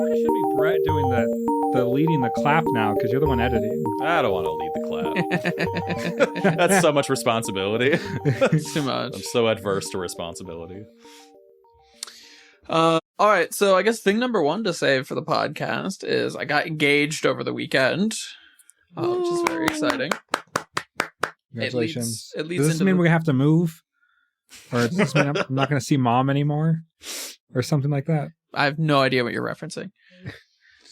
It should be Brett doing the leading the clap now, because you're the one editing. I don't want to lead the clap. That's so much responsibility. Too much. I'm so adverse to responsibility. All right, so I guess thing number one to say for the podcast is I got engaged over the weekend, which is very exciting. Congratulations. It leads Does this into mean the- we're going to have to move? Or does this mean I'm not going to see mom anymore? Or something like that? I have no idea what you're referencing.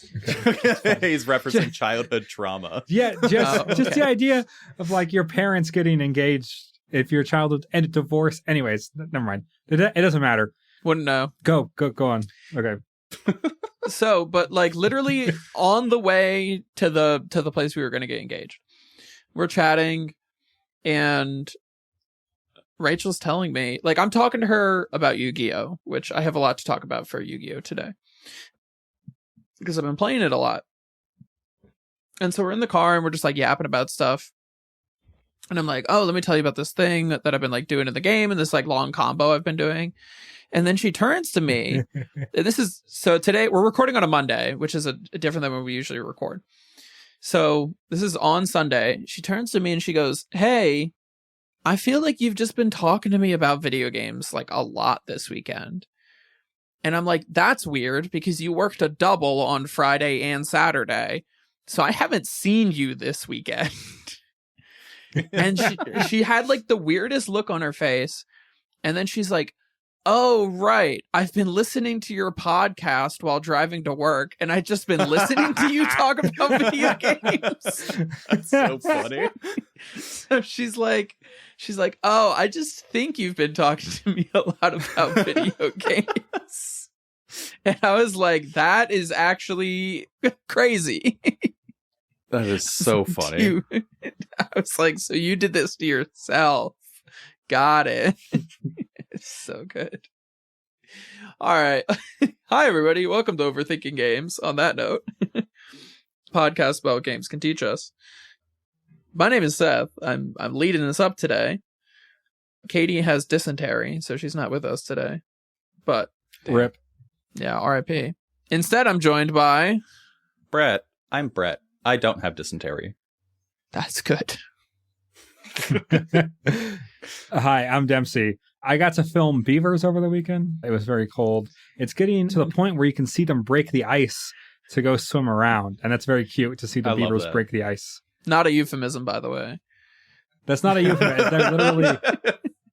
He's referencing childhood trauma. Yeah, just Oh, just okay. the idea of like your parents getting engaged if your child and divorce. Anyways, never mind. It doesn't matter. Wouldn't know. Go on. Okay. So, but like literally on the way to the place we were going to get engaged, we're chatting, and Rachel's telling me, like, I'm talking to her about Yu-Gi-Oh, which I have a lot to talk about for Yu-Gi-Oh today, because I've been playing it a lot. And so we're in the car and we're just like yapping about stuff. And I'm like, oh, let me tell you about this thing that I've been like doing in the game, and this like long combo I've been doing. And then she turns to me. And this is, so today we're recording on a Monday, which is a different than when we usually record. So this is on Sunday. She turns to me and she goes, hey, I feel like you've just been talking to me about video games like a lot this weekend. And I'm like, that's weird because you worked a double on Friday and Saturday. So I haven't seen you this weekend. And she had like the weirdest look on her face. And then she's like, oh, right. I've been listening to your podcast while driving to work, and I've just been listening to you talk about video games. That's so funny. So she's like, oh, I just think you've been talking to me a lot about video games. And I was like, that is actually crazy. That is so funny. I was like, so you did this to yourself. Got it. It's so good. All right. Hi, everybody. Welcome to Overthinking Games. On that note, podcast about what games can teach us. My name is Seth. I'm leading this up today. Katie has dysentery, so she's not with us today. But Rip. yeah, RIP. Instead, I'm joined by... Brett. I'm Brett. I don't have dysentery. That's good. Hi, I'm Dempsey. I got to film beavers over the weekend. It was very cold. It's getting to the point where you can see them break the ice to go swim around. And that's very cute to see the I love beavers that. break the ice. Not a euphemism, by the way. That's not a euphemism. They're literally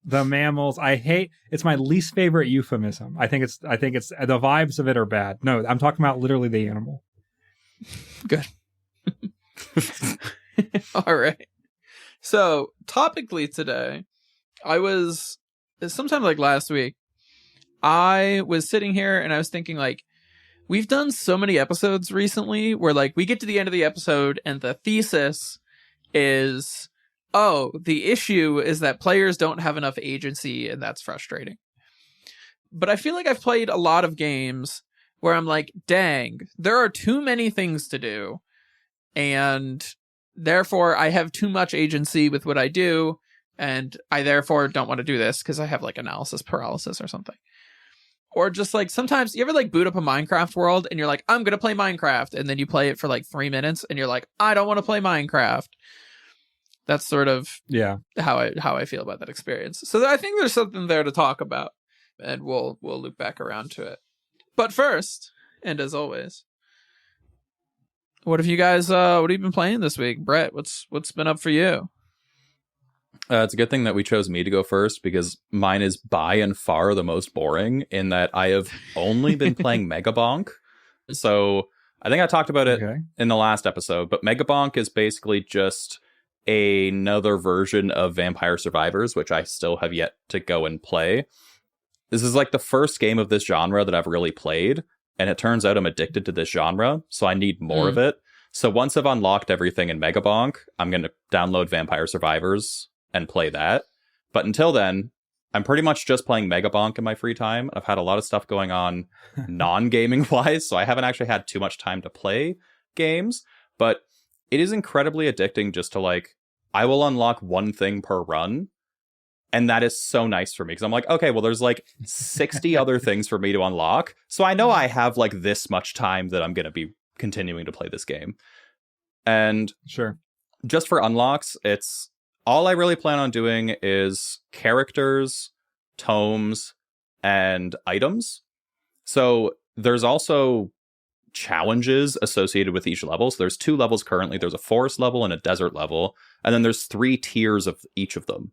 the mammals. It's my least favorite euphemism. I think it's the vibes of it are bad. No, I'm talking about literally the animal. Good. All right. So, topically today, sometime like last week, I was sitting here and I was thinking, like, we've done so many episodes recently where, like, we get to the end of the episode and the thesis is, oh, the issue is that players don't have enough agency and that's frustrating. But I feel like I've played a lot of games where I'm like, dang, there are too many things to do. And therefore, I have too much agency with what I do, and I therefore don't want to do this because I have like analysis paralysis or something. Or just like sometimes you ever like boot up a Minecraft world and you're like, I'm going to play Minecraft. And then you play it for like 3 minutes and you're like, I don't want to play Minecraft. That's sort of how I feel about that experience. So I think there's something there to talk about, and we'll loop back around to it. But first, and as always, what have you been playing this week? Brett, what's been up for you? It's a good thing that we chose me to go first, because mine is by and far the most boring, in that I have only been playing Megabonk. So I think I talked about it in the last episode, but Megabonk is basically just another version of Vampire Survivors, which I still have yet to go and play. This is like the first game of this genre that I've really played, and it turns out I'm addicted to this genre, so I need more of it. So once I've unlocked everything in Megabonk, I'm going to download Vampire Survivors and play that. But until then, I'm pretty much just playing Megabonk in my free time. I've had a lot of stuff going on non-gaming wise, so I haven't actually had too much time to play games. But it is incredibly addicting just to, like, I will unlock one thing per run, And that is so nice for me because I'm like, okay, well, there's like 60 other things for me to unlock. So I know I have like this much time that I'm going to be continuing to play this game. And Sure. just for unlocks, it's all I really plan on doing is characters, tomes, and items. So there's also challenges associated with each level. So there's 2 levels currently. There's a forest level and a desert level. And then there's 3 tiers of each of them.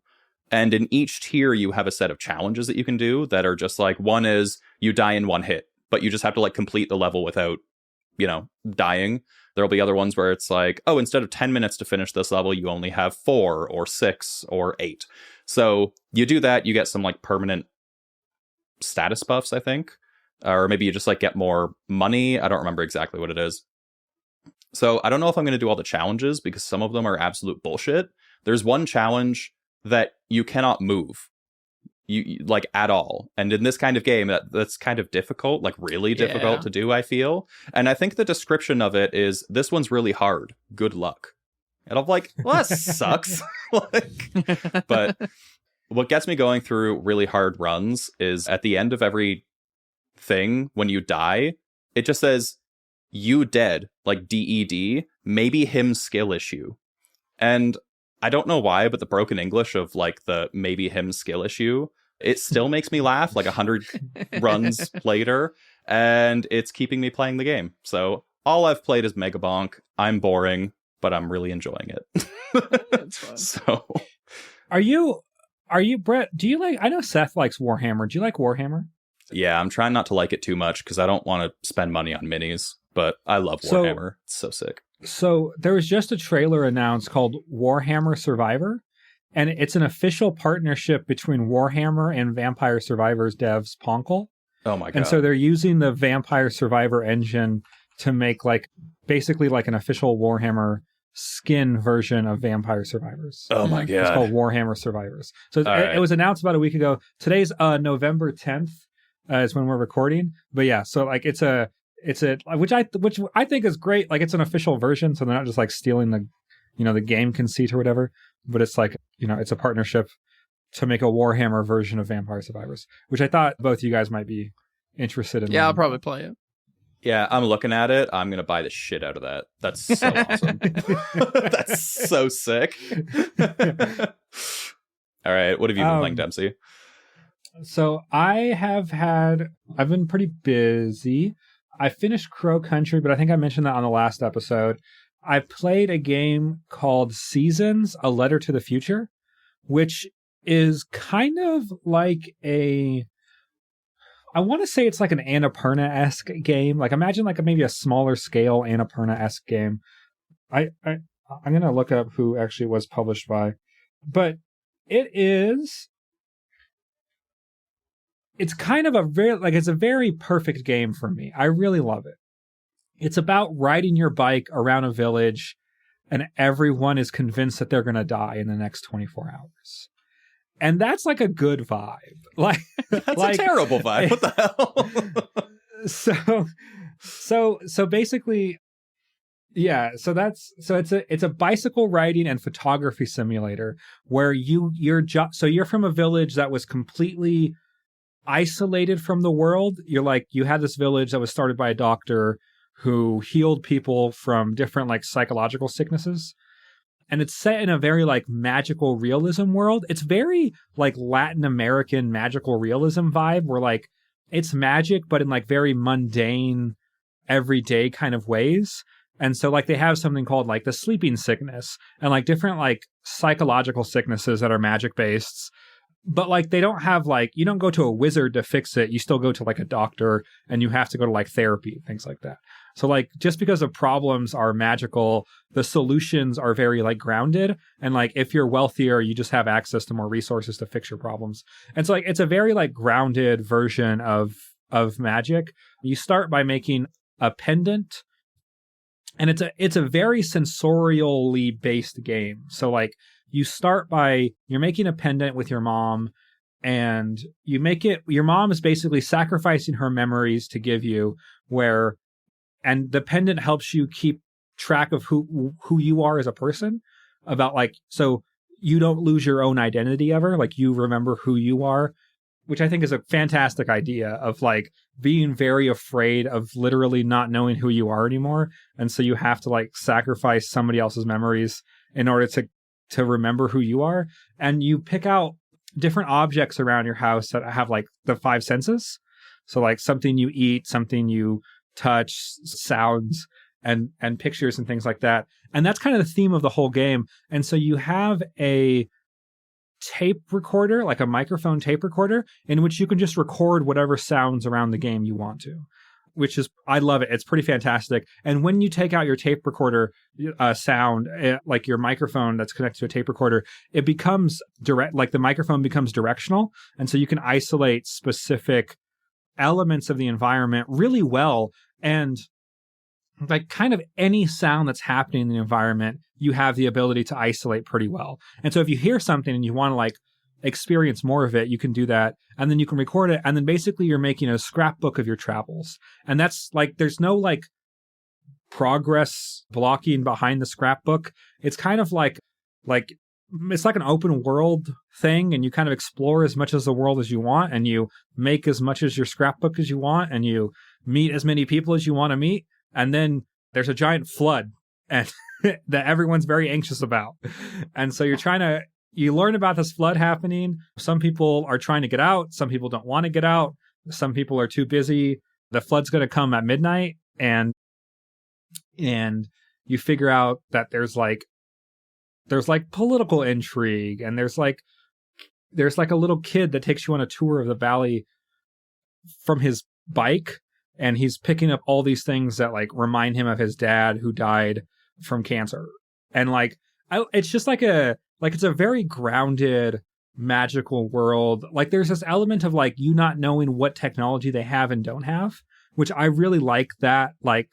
And in each tier, you have a set of challenges that you can do that are just like, one is you die in 1 hit, but you just have to like complete the level without, dying. There'll be other ones where it's like, oh, instead of 10 minutes to finish this level, you only have 4 or 6 or 8. So you do that, you get some like permanent status buffs, I think. Or maybe you just like get more money. I don't remember exactly what it is. So I don't know if I'm going to do all the challenges because some of them are absolute bullshit. There's one challenge that you cannot move you like at all, and in this kind of game that's kind of difficult, like really difficult to do, I feel. And I think the description of it is, this one's really hard, good luck. And I'm like, well, that sucks. But what gets me going through really hard runs is at the end of every thing, when you die, it just says you dead, like DED, maybe him skill issue. And I don't know why, but the broken English of like the maybe him skill issue, it still makes me laugh like 100 runs later, and it's keeping me playing the game. So all I've played is Megabonk. I'm boring, but I'm really enjoying it. That's fun. So are you Brett, do you like, I know Seth likes Warhammer. Do you like Warhammer? Yeah, I'm trying not to like it too much because I don't want to spend money on minis, but I love Warhammer. It's so sick. So there was just a trailer announced called Warhammer Survivor, and it's an official partnership between Warhammer and Vampire Survivors devs Ponkel. Oh my god. And so they're using the Vampire Survivor engine to make like basically like an official Warhammer skin version of Vampire Survivors. Oh my god. It's called Warhammer Survivors. So it was announced about a week ago. Today's November 10th is when we're recording. But yeah, so like it's a which I think is great. Like it's an official version, so they're not just like stealing the the game conceit or whatever, but it's like it's a partnership to make a Warhammer version of Vampire Survivors, which I thought both you guys might be interested in. Yeah, I'll probably play it. Yeah, I'm looking at it. I'm gonna buy the shit out of that. That's so awesome. That's so sick. All right, what have you been playing, Dempsey? So I've been pretty busy. I finished Crow Country, but I think I mentioned that on the last episode. I played a game called Seasons, A Letter to the Future, which is kind of like I want to say it's like an Annapurna-esque game. Like imagine like maybe a smaller scale Annapurna-esque game. I'm going to look up who actually was published by. But it's kind of it's a very perfect game for me. I really love it. It's about riding your bike around a village and everyone is convinced that they're going to die in the next 24 hours. And that's like a good vibe. Like that's like, a terrible vibe. What the hell? So basically, yeah. So it's a bicycle riding and photography simulator where you're from a village that was completely isolated from the world. You had this village that was started by a doctor who healed people from different like psychological sicknesses. And it's set in a very like magical realism world. It's very like Latin American magical realism vibe where like it's magic, but in like very mundane, everyday kind of ways. And so like they have something called like the sleeping sickness and like different like psychological sicknesses that are magic based. But like they don't have like, you don't go to a wizard to fix it. You still go to like a doctor and you have to go to like therapy, things like that. So like just because the problems are magical, the solutions are very like grounded. And like if you're wealthier, you just have access to more resources to fix your problems. And so like it's a very like grounded version of magic. You start by making a pendant, and it's a very sensorially based game. So like you start by you're making a pendant with your mom, and you make it. Your mom is basically sacrificing her memories to give you and the pendant helps you keep track of who you are as a person. About like so you don't lose your own identity ever. Like you remember who you are, which I think is a fantastic idea of like being very afraid of literally not knowing who you are anymore. And so you have to like sacrifice somebody else's memories in order to remember who you are. And you pick out different objects around your house that have like the 5 senses. So like something you eat, something you touch, sounds, and pictures and things like that. And that's kind of the theme of the whole game. And so you have a tape recorder, like a microphone tape recorder, in which you can just record whatever sounds around the game you want to, which is, I love it. It's pretty fantastic. And when you take out your tape recorder sound, like your microphone that's connected to a tape recorder, it becomes direct, like the microphone becomes directional. And so you can isolate specific elements of the environment really well. And like kind of any sound that's happening in the environment, you have the ability to isolate pretty well. And so if you hear something and you want to like experience more of it, you can do that. And then you can record it. And then basically you're making a scrapbook of your travels. And that's like, there's no like progress blocking behind the scrapbook. It's kind of like it's like an open world thing, and you kind of explore as much as the world as you want, and you make as much as your scrapbook as you want, and you meet as many people as you want to meet. And then there's a giant flood and that everyone's very anxious about. And so you learn about this flood happening. Some people are trying to get out. Some people don't want to get out. Some people are too busy. The flood's going to come at midnight, and you figure out that there's like political intrigue, and there's like a little kid that takes you on a tour of the valley from his bike, and he's picking up all these things that like remind him of his dad who died from cancer. And like it's just like it's a very grounded, magical world. Like there's this element of like you not knowing what technology they have and don't have, which I really like. That like,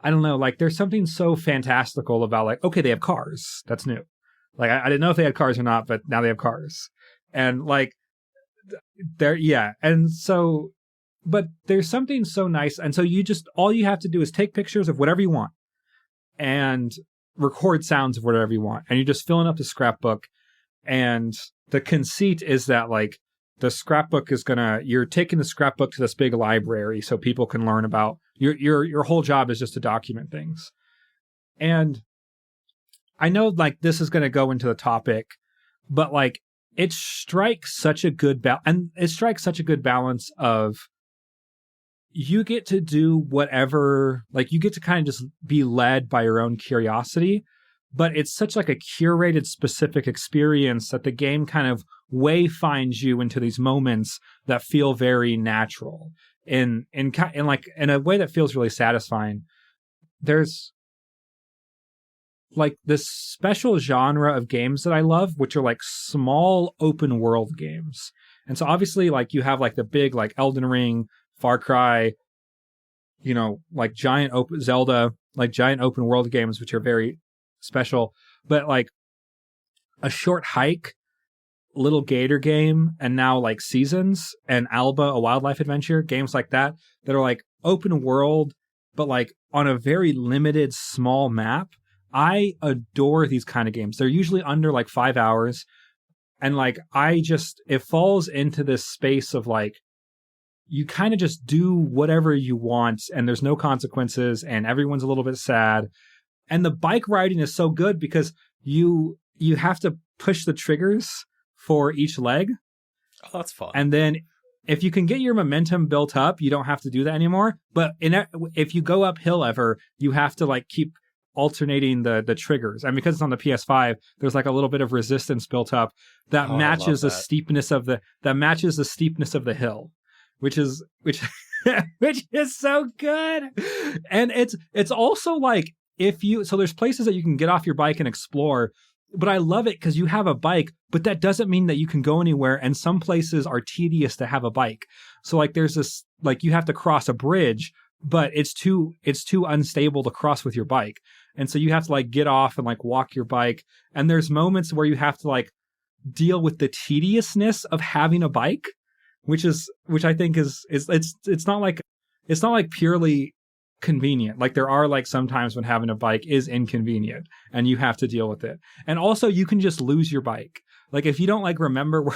I don't know, like there's something so fantastical about like, okay, they have cars. That's new. Like I didn't know if they had cars or not, but now they have cars. And like and so, but there's something so nice. And so all you have to do is take pictures of whatever you want and record sounds of whatever you want. And you're just filling up the scrapbook. And the conceit is that like the scrapbook is you're taking the scrapbook to this big library so people can learn about your whole job is just to document things. And I know like this is going to go into the topic, but like it strikes such a good balance of you get to do whatever, like you get to kind of just be led by your own curiosity, but it's such like a curated specific experience that the game kind of wayfinds you into these moments that feel very natural in a way that feels really satisfying. There's like this special genre of games that I love, which are like small open world games. And so obviously like you have like the big like Elden Ring, Far Cry, like giant open Zelda, like giant open world games, which are very special. But like a Short Hike, Little Gator game, and now like Seasons and Alba, a wildlife adventure, games like that are like open world, but like on a very limited small map. I adore these kind of games. They're usually under like 5 hours. And like, it falls into this space of like, you kind of just do whatever you want and there's no consequences and everyone's a little bit sad. And the bike riding is so good because you have to push the triggers for each leg. Oh, that's fun. And then if you can get your momentum built up, you don't have to do that anymore. But if you go uphill ever, you have to like keep alternating the triggers. And because it's on the PS5, there's like a little bit of resistance built up that matches the steepness of the hill. Which is so good. And it's also like so there's places that you can get off your bike and explore, but I love it because you have a bike, but that doesn't mean that you can go anywhere. And some places are tedious to have a bike. So like there's this, like you have to cross a bridge, but it's too unstable to cross with your bike. And so you have to like get off and like walk your bike. And there's moments where you have to like deal with the tediousness of having a bike. Which I think is it's not like purely convenient. Like there are like sometimes when having a bike is inconvenient and you have to deal with it. And also you can just lose your bike. Like if you don't like remember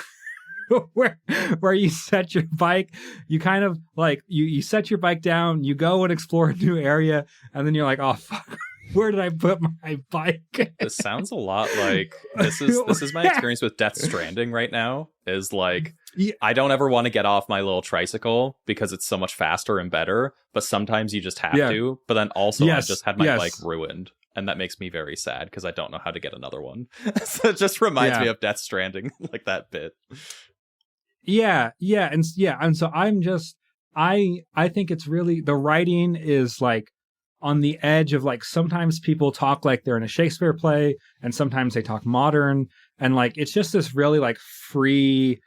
where you set your bike, you kind of like you set your bike down, you go and explore a new area, and then you're like, oh fuck, where did I put my bike? This sounds a lot like this is my experience with Death Stranding right now. Is like I don't ever want to get off my little tricycle because it's so much faster and better, but sometimes you just have to. But then also I just had my bike ruined, and that makes me very sad because I don't know how to get another one. So it just reminds me of Death Stranding, like that bit. And so I'm just I think it's really, the writing is like on the edge of like, sometimes people talk like they're in a Shakespeare play and sometimes they talk modern, and like it's just this really like free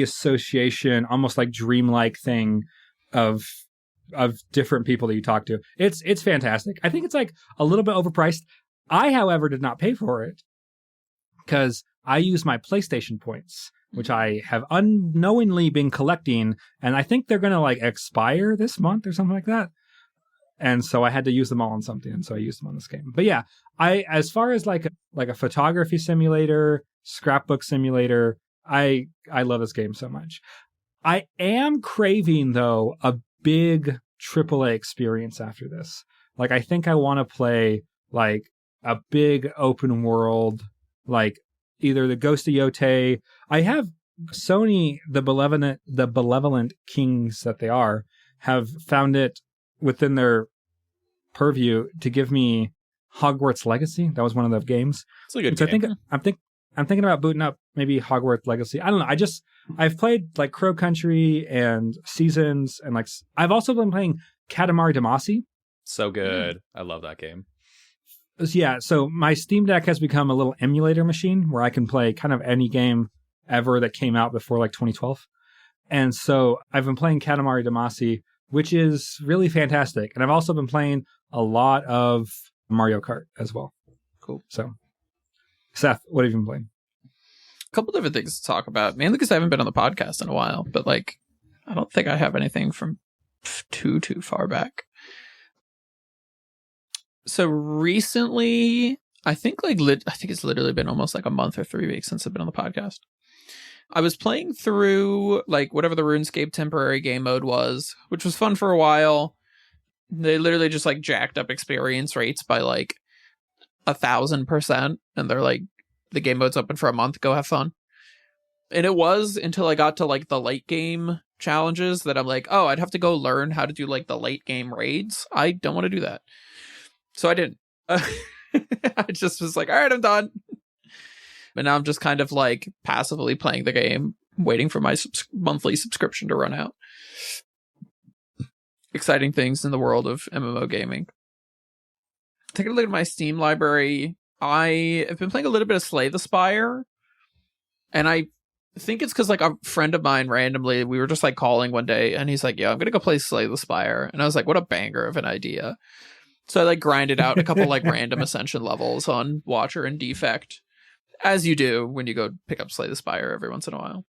association, almost like dreamlike thing of different people that you talk to. It's fantastic. I think it's like a little bit overpriced. I, however, did not pay for it because I use my PlayStation points, which I have unknowingly been collecting, and I think they're going to like expire this month or something like that. And so I had to use them all on something, and so I used them on this game. But yeah, as far as like a photography simulator, scrapbook simulator, I love this game so much. I am craving though a big AAA experience after this. Like I think I want to play like a big open world, like either the Ghost of Yotei. I have Sony, the benevolent kings that they are, have found it within their purview to give me Hogwarts Legacy. That was one of the games. It's a good game. I'm thinking about booting up maybe Hogwarts Legacy. I don't know. I've played like Crow Country and Seasons, and like I've also been playing Katamari Damacy. So good. I love that game. Yeah, so my Steam Deck has become a little emulator machine where I can play kind of any game ever that came out before like 2012. And so I've been playing Katamari Damacy, which is really fantastic. And I've also been playing a lot of Mario Kart as well. Cool. So, Seth, what have you been playing? A couple different things to talk about, mainly because I haven't been on the podcast in a while, but like, I don't think I have anything from too far back. So recently, I think it's literally been almost like a month or 3 weeks since I've been on the podcast. I was playing through like whatever the RuneScape temporary game mode was, which was fun for a while. They literally just like jacked up experience rates by like 1,000%, and they're like, the game mode's open for a month, go have fun. And it was until I got to like the late game challenges that I'm like, oh, I'd have to go learn how to do like the late game raids. I don't want to do that. So I didn't. I just was like, all right, I'm done. But now I'm just kind of like passively playing the game, waiting for my monthly subscription to run out. Exciting things in the world of MMO gaming. Taking a look at my Steam library, I have been playing a little bit of Slay the Spire. And I think it's because like a friend of mine randomly, we were just like calling one day, and he's like, yeah, I'm going to go play Slay the Spire. And I was like, what a banger of an idea. So I like grinded out a couple like random ascension levels on Watcher and Defect, as you do when you go pick up Slay the Spire every once in a while.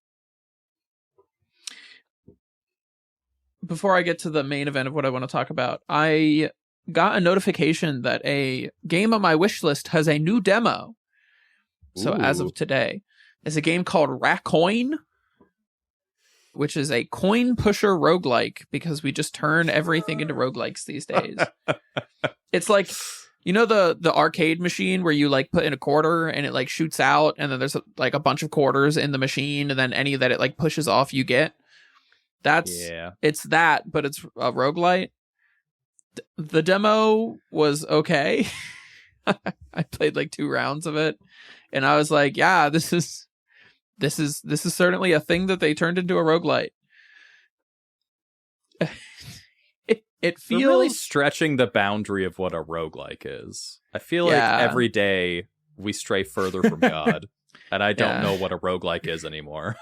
Before I get to the main event of what I want to talk about, I got a notification that a game on my wish list has a new demo. So as of today, is a game called Racoin, which is a coin pusher roguelike, because we just turn everything into roguelikes these days. It's like, you know, the arcade machine where you like put in a quarter and it like shoots out, and then there's like a bunch of quarters in the machine, and then any that it like pushes off you get. It's that, but it's a roguelite. The demo was okay. I played like 2 rounds of it, and I was like, yeah, this is certainly a thing that they turned into a roguelite. It feels They're really stretching the boundary of what a roguelike is. I feel like every day we stray further from God, and I don't know what a roguelike is anymore.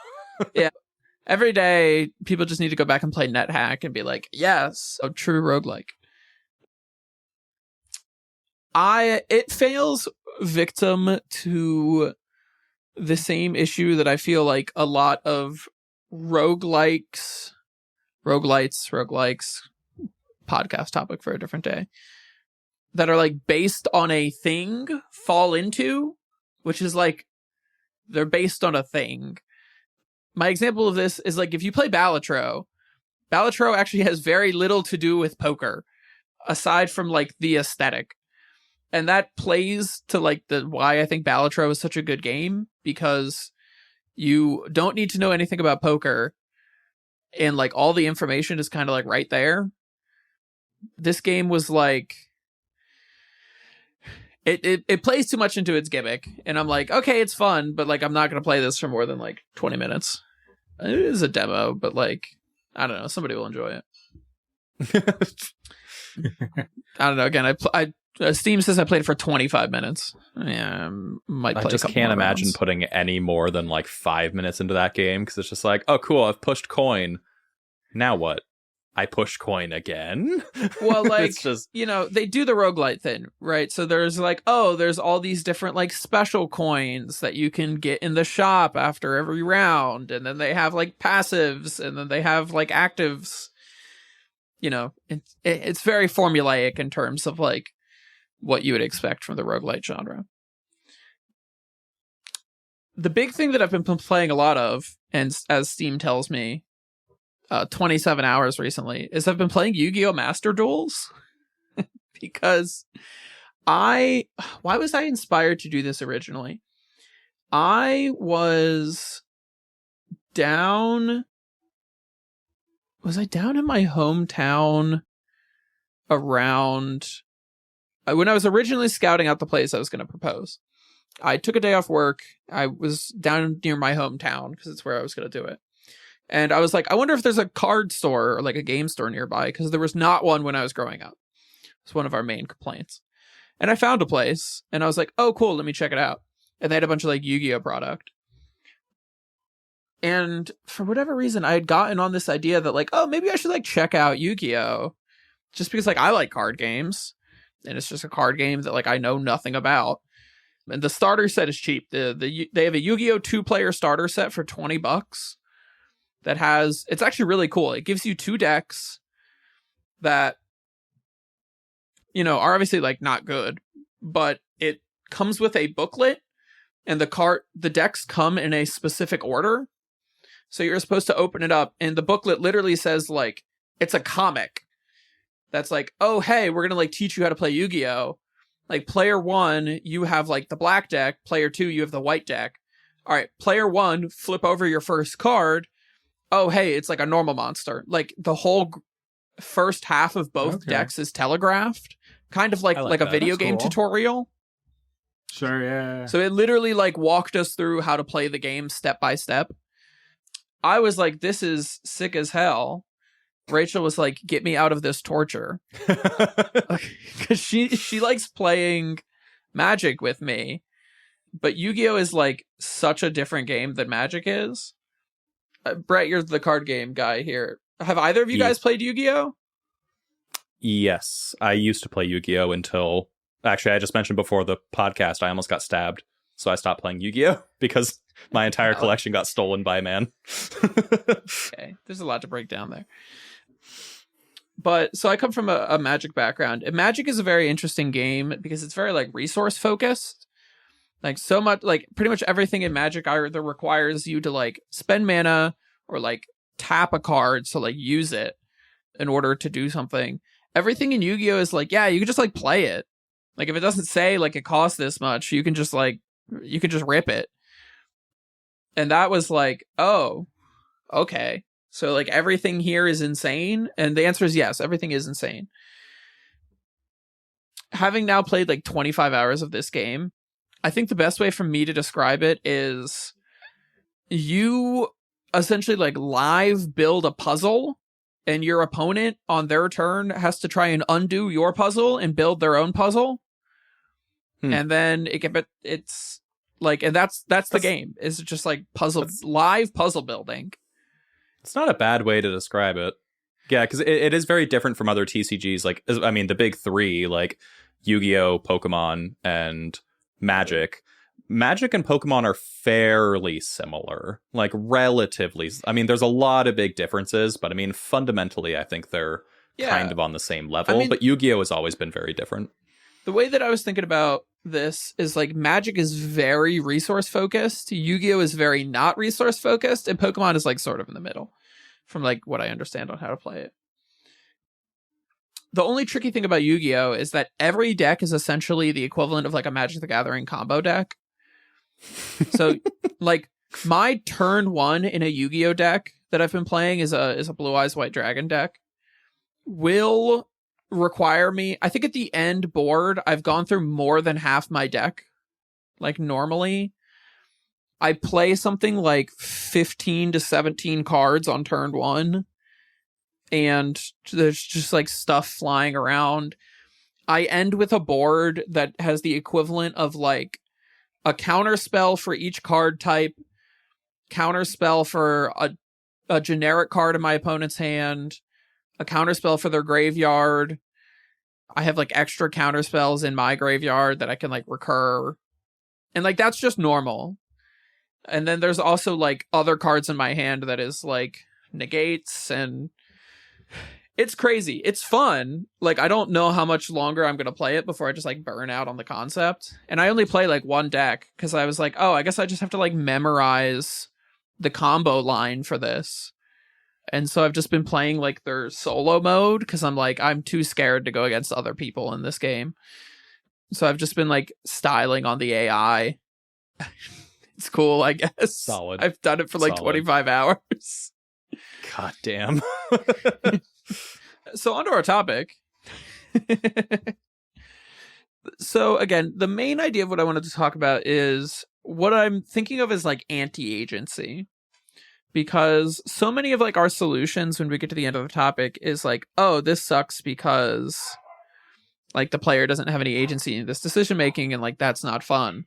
Yeah. Every day people just need to go back and play NetHack and be like, yes, a true roguelike. It fails victim to the same issue that I feel like a lot of roguelikes, podcast topic for a different day, that are like based on a thing fall into, which is like they're based on a thing. My example of this is like if you play Balatro actually has very little to do with poker aside from like the aesthetic. And that plays to like the why I think Balatro is such a good game, because you don't need to know anything about poker and like all the information is kind of like right there. This game was like it plays too much into its gimmick, and I'm like, okay, it's fun, but like I'm not gonna play this for more than like 20 minutes. It is a demo, but like I don't know, somebody will enjoy it. I don't know. Again, Steam says I played it for 25 minutes. Yeah, might play. I just can't imagine putting any more than like 5 minutes into that game, because it's just like, oh, cool, I've pushed coin. Now what? I push coin again? Well, like, it's just... you know, they do the roguelite thing, right? So there's like, oh, there's all these different like special coins that you can get in the shop after every round. And then they have like passives, and then they have like actives. You know, it's very formulaic in terms of like what you would expect from the roguelite genre. The big thing that I've been playing a lot of, and as Steam tells me, 27 hours recently, is I've been playing Yu-Gi-Oh! Master Duels. Because why was I inspired to do this originally? I was down in my hometown around when I was originally scouting out the place I was going to propose. I took a day off work. I was down near my hometown because it's where I was going to do it. And I was like, I wonder if there's a card store or like a game store nearby, because there was not one when I was growing up. It's one of our main complaints. And I found a place, and I was like, oh, cool, let me check it out. And they had a bunch of like Yu-Gi-Oh! Product. And for whatever reason, I had gotten on this idea that like, oh, maybe I should like check out Yu-Gi-Oh! Just because like I like card games, and it's just a card game that like I know nothing about. And the starter set is cheap. They have a Yu-Gi-Oh! 2-player starter set for $20 that has, it's actually really cool. It gives you 2 decks that, you know, are obviously like not good, but it comes with a booklet, and the decks come in a specific order. So you're supposed to open it up, and the booklet literally says like, it's a comic that's like, oh, hey, we're going to like teach you how to play Yu-Gi-Oh! Like player 1, you have like the black deck. Player 2, you have the white deck. All right, player 1, flip over your first card. Oh, hey, it's like a normal monster. Like the whole first half of both decks is telegraphed, kind of like a video game tutorial. Sure, yeah. So it literally like walked us through how to play the game step by step. I was like, this is sick as hell. Rachel was like, get me out of this torture. Because she likes playing Magic with me. But Yu-Gi-Oh! Is like such a different game than Magic is. Brett, you're the card game guy here. Have either of you guys played Yu-Gi-Oh? Yes. I used to play Yu-Gi-Oh! Until... Actually, I just mentioned before the podcast, I almost got stabbed. So I stopped playing Yu-Gi-Oh! Because my entire collection got stolen by a man. Okay, there's a lot to break down there. But, so I come from a Magic background. And Magic is a very interesting game because it's very, like, resource-focused. Like, so much, like, pretty much everything in Magic either requires you to, like, spend mana or, like, tap a card to, like, use it in order to do something. Everything in Yu-Gi-Oh! Is, like, yeah, you can just, like, play it. Like, if it doesn't say, like, it costs this much, you can just, like, you can just rip it. And that was like, oh, okay. So, like, everything here is insane? And the answer is yes, everything is insane. Having now played, like, 25 hours of this game, I think the best way for me to describe it is you essentially, like, live build a puzzle, and your opponent on their turn has to try and undo your puzzle and build their own puzzle. And then it's like, and that's the game. It's just like live puzzle building. It's not a bad way to describe it. Yeah, because it is very different from other TCGs. Like, I mean, the big 3, like Yu-Gi-Oh!, Pokemon, and Magic. Magic and Pokemon are fairly similar, like relatively. I mean, there's a lot of big differences, but I mean, fundamentally, I think they're kind of on the same level, but Yu-Gi-Oh has always been very different. The way that I was thinking about this is like Magic is very resource focused, Yu-Gi-Oh is very not resource focused, and Pokemon is like sort of in the middle from like what I understand on how to play it. The only tricky thing about Yu-Gi-Oh is that every deck is essentially the equivalent of like a Magic the Gathering combo deck. So like my turn 1 in a Yu-Gi-Oh deck that I've been playing is a Blue Eyes White Dragon deck will require me, I think at the end board, I've gone through more than half my deck. Like normally, I play something like 15 to 17 cards on turn 1, and there's just like stuff flying around. I end with a board that has the equivalent of like a counter spell for each card type, counter spell for a generic card in my opponent's hand, a counter spell for their graveyard. I have like extra counter spells in my graveyard that I can like recur. And like that's just normal. And then there's also like other cards in my hand that is like negates, and it's crazy. It's fun. Like I don't know how much longer I'm going to play it before I just like burn out on the concept. And I only play like one deck because I was like, oh, I guess I just have to like memorize the combo line for this. And so I've just been playing like their solo mode because I'm like, I'm too scared to go against other people in this game. So I've just been like styling on the AI. It's cool, I guess. Solid. I've done it for like 25 hours. God damn. So onto our topic. So again, the main idea of what I wanted to talk about is what I'm thinking of as like anti-agency. Because so many of like our solutions when we get to the end of the topic is like, oh, this sucks because like the player doesn't have any agency in this decision making, and like that's not fun.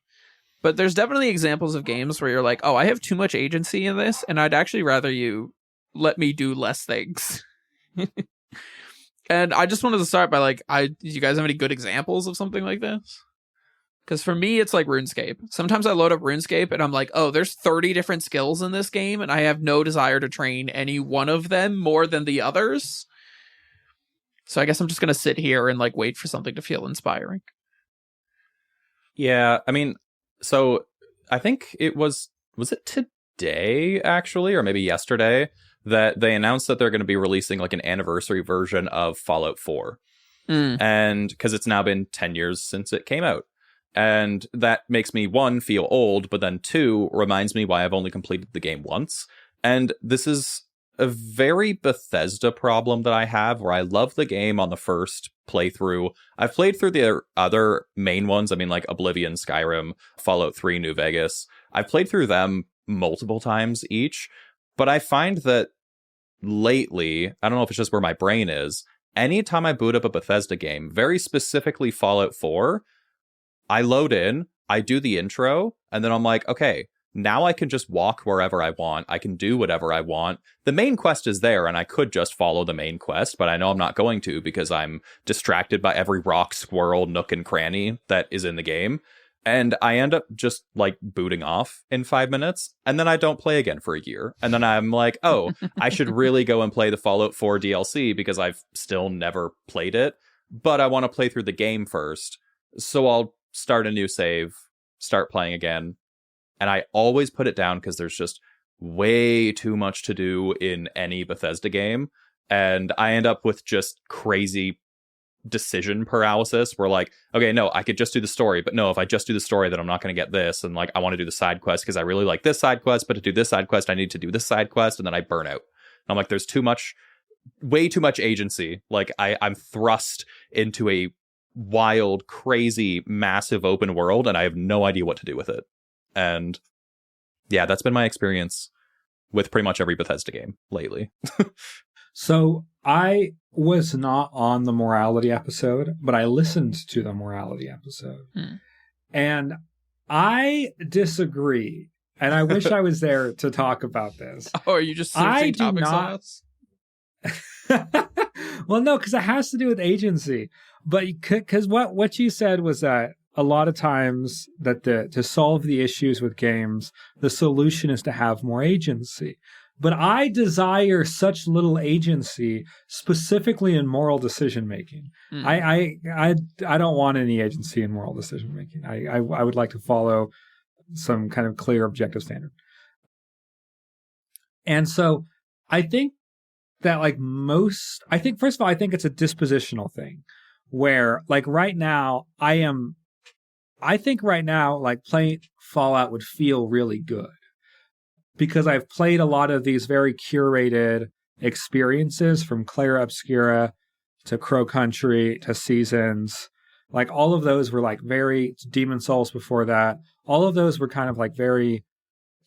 But there's definitely examples of games where you're like, oh, I have too much agency in this, and I'd actually rather you let me do less things. And I just wanted to start by like, do you guys have any good examples of something like this? Because for me, it's like RuneScape. Sometimes I load up RuneScape and I'm like, oh, there's 30 different skills in this game, and I have no desire to train any one of them more than the others. So I guess I'm just going to sit here and like wait for something to feel inspiring. Yeah, I mean, so I think it was it today actually, or maybe yesterday, that they announced that they're going to be releasing like an anniversary version of Fallout 4. And because it's now been 10 years since it came out. And that makes me, one, feel old, but then two, reminds me why I've only completed the game once. And this is a very Bethesda problem that I have, where I love the game on the first playthrough. I've played through the other main ones. I mean, like Oblivion, Skyrim, Fallout 3, New Vegas. I've played through them multiple times each. But I find that lately, I don't know if it's just where my brain is, anytime I boot up a Bethesda game, very specifically Fallout 4, I load in, I do the intro, and then I'm like, okay, now I can just walk wherever I want. I can do whatever I want. The main quest is there, and I could just follow the main quest, but I know I'm not going to because I'm distracted by every rock, squirrel, nook, and cranny that is in the game. And I end up just like booting off in 5 minutes, and then I don't play again for a year. And then I'm like, oh, I should really go and play the Fallout 4 DLC because I've still never played it, but I want to play through the game first. So I'll start a new save, start playing again. And I always put it down because there's just way too much to do in any Bethesda game. And I end up with just crazy decision paralysis where like, okay, no, I could just do the story. But no, if I just do the story, then I'm not going to get this. And like, I want to do the side quest because I really like this side quest. But to do this side quest, I need to do this side quest. And then I burn out. And I'm like, there's way too much agency. Like I'm thrust into a wild, crazy, massive open world, and I have no idea what to do with it. And yeah, that's been my experience with pretty much every Bethesda game lately. So I was not on the morality episode, but I listened to the morality episode. And I disagree. And I wish I was there to talk about this. Oh, are you just searching topics on us? Well, no, because it has to do with agency. But because what you said was that a lot of times that to solve the issues with games, the solution is to have more agency. but I desire such little agency, specifically in moral decision making. I don't want any agency in moral decision making. I would like to follow some kind of clear objective standard. And so I think that first of all, I think it's a dispositional thing where like right now I think right now like playing Fallout would feel really good because I've played a lot of these very curated experiences from Clair Obscura to Crow Country to Seasons. Like all of those were like very Demon Souls before that. All of those were kind of like very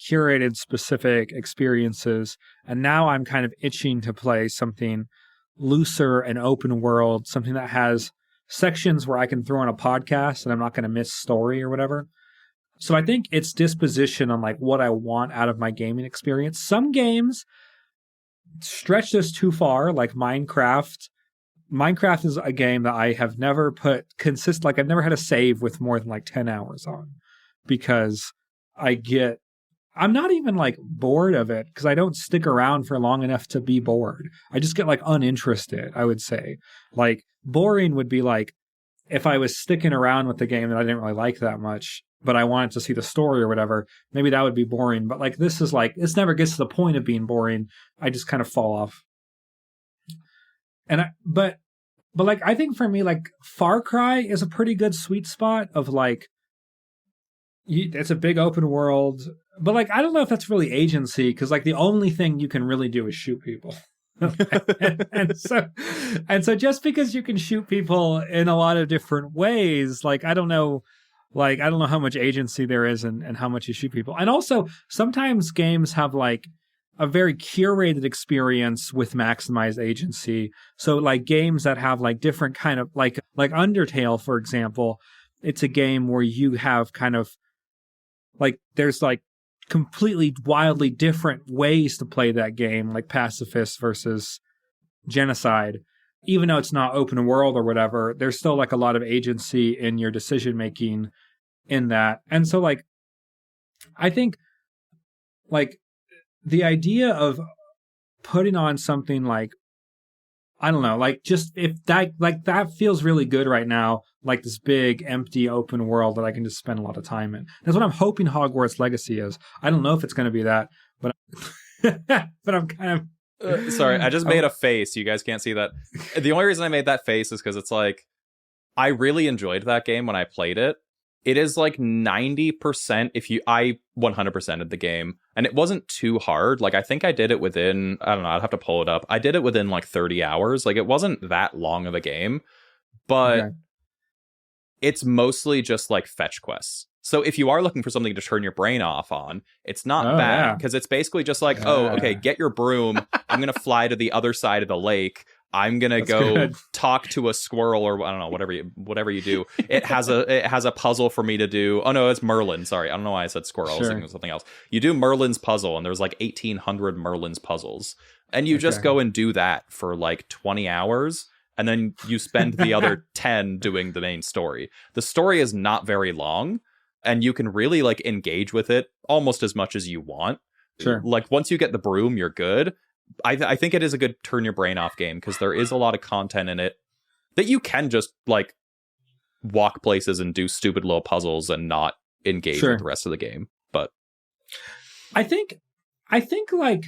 curated, specific experiences. And now I'm kind of itching to play something looser and open world, something that has sections where I can throw on a podcast and I'm not going to miss story or whatever. So I think it's disposition on like what I want out of my gaming experience. Some games stretch this too far, like Minecraft. Minecraft is a game that I have never I've never had a save with more than like 10 hours on because I'm not even like bored of it because I don't stick around for long enough to be bored. I just get like uninterested, I would say. Like boring would be like if I was sticking around with the game that I didn't really like that much, but I wanted to see the story or whatever, maybe that would be boring. But like this is like, this never gets to the point of being boring. I just kind of fall off. And but like I think for me, like Far Cry is a pretty good sweet spot of like, it's a big open world. But like, I don't know if that's really agency because like the only thing you can really do is shoot people. and so just because you can shoot people in a lot of different ways, like, I don't know how much agency there is and how much you shoot people. And also sometimes games have like a very curated experience with maximized agency. So like games that have like different kind of like Undertale, for example, it's a game where you have kind of like, there's like completely wildly different ways to play that game, like pacifist versus genocide. Even though it's not open world or whatever, there's still like a lot of agency in your decision making in that. And so like, I think like the idea of putting on something like, I don't know, like just if that, like that feels really good right now, like this big empty open world that I can just spend a lot of time in. That's what I'm hoping Hogwarts Legacy is. I don't know if it's going to be that, but but I'm kind of sorry, I just made a face. You guys can't see that. The only reason I made that face is because it's like I really enjoyed that game when I played it. It is like 90% I 100%ed the game, and it wasn't too hard. Like I think I did it within, I don't know, I'd have to pull it up. I did it within like 30 hours. Like it wasn't that long of a game, but okay. It's mostly just like fetch quests. So if you are looking for something to turn your brain off on, it's not bad because it's basically just like, okay, get your broom. I'm going to fly to the other side of the lake. I'm going to go talk to a squirrel or I don't know, whatever you do. It has a puzzle for me to do. Oh no, it's Merlin. Sorry. I don't know why I said squirrel. I was thinking of something else. You do Merlin's puzzle and there's like 1,800 Merlin's puzzles. And you just go and do that for like 20 hours. And then you spend the other 10 doing the main story. The story is not very long. And you can really like engage with it almost as much as you want. Sure. Like once you get the broom, you're good. I think it is a good turn your brain off game because there is a lot of content in it that you can just like walk places and do stupid little puzzles and not engage with the rest of the game. But I think like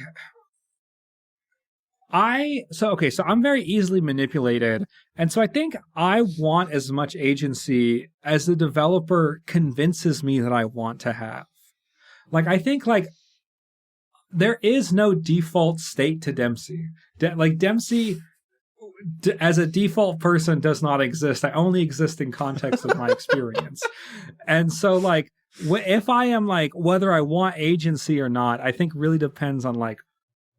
so I'm very easily manipulated. And so I think I want as much agency as the developer convinces me that I want to have. Like, I think like there is no default state to Dempsey. Dempsey as a default person does not exist. I only exist in context of my experience. And so like, if I am like, whether I want agency or not, I think really depends on like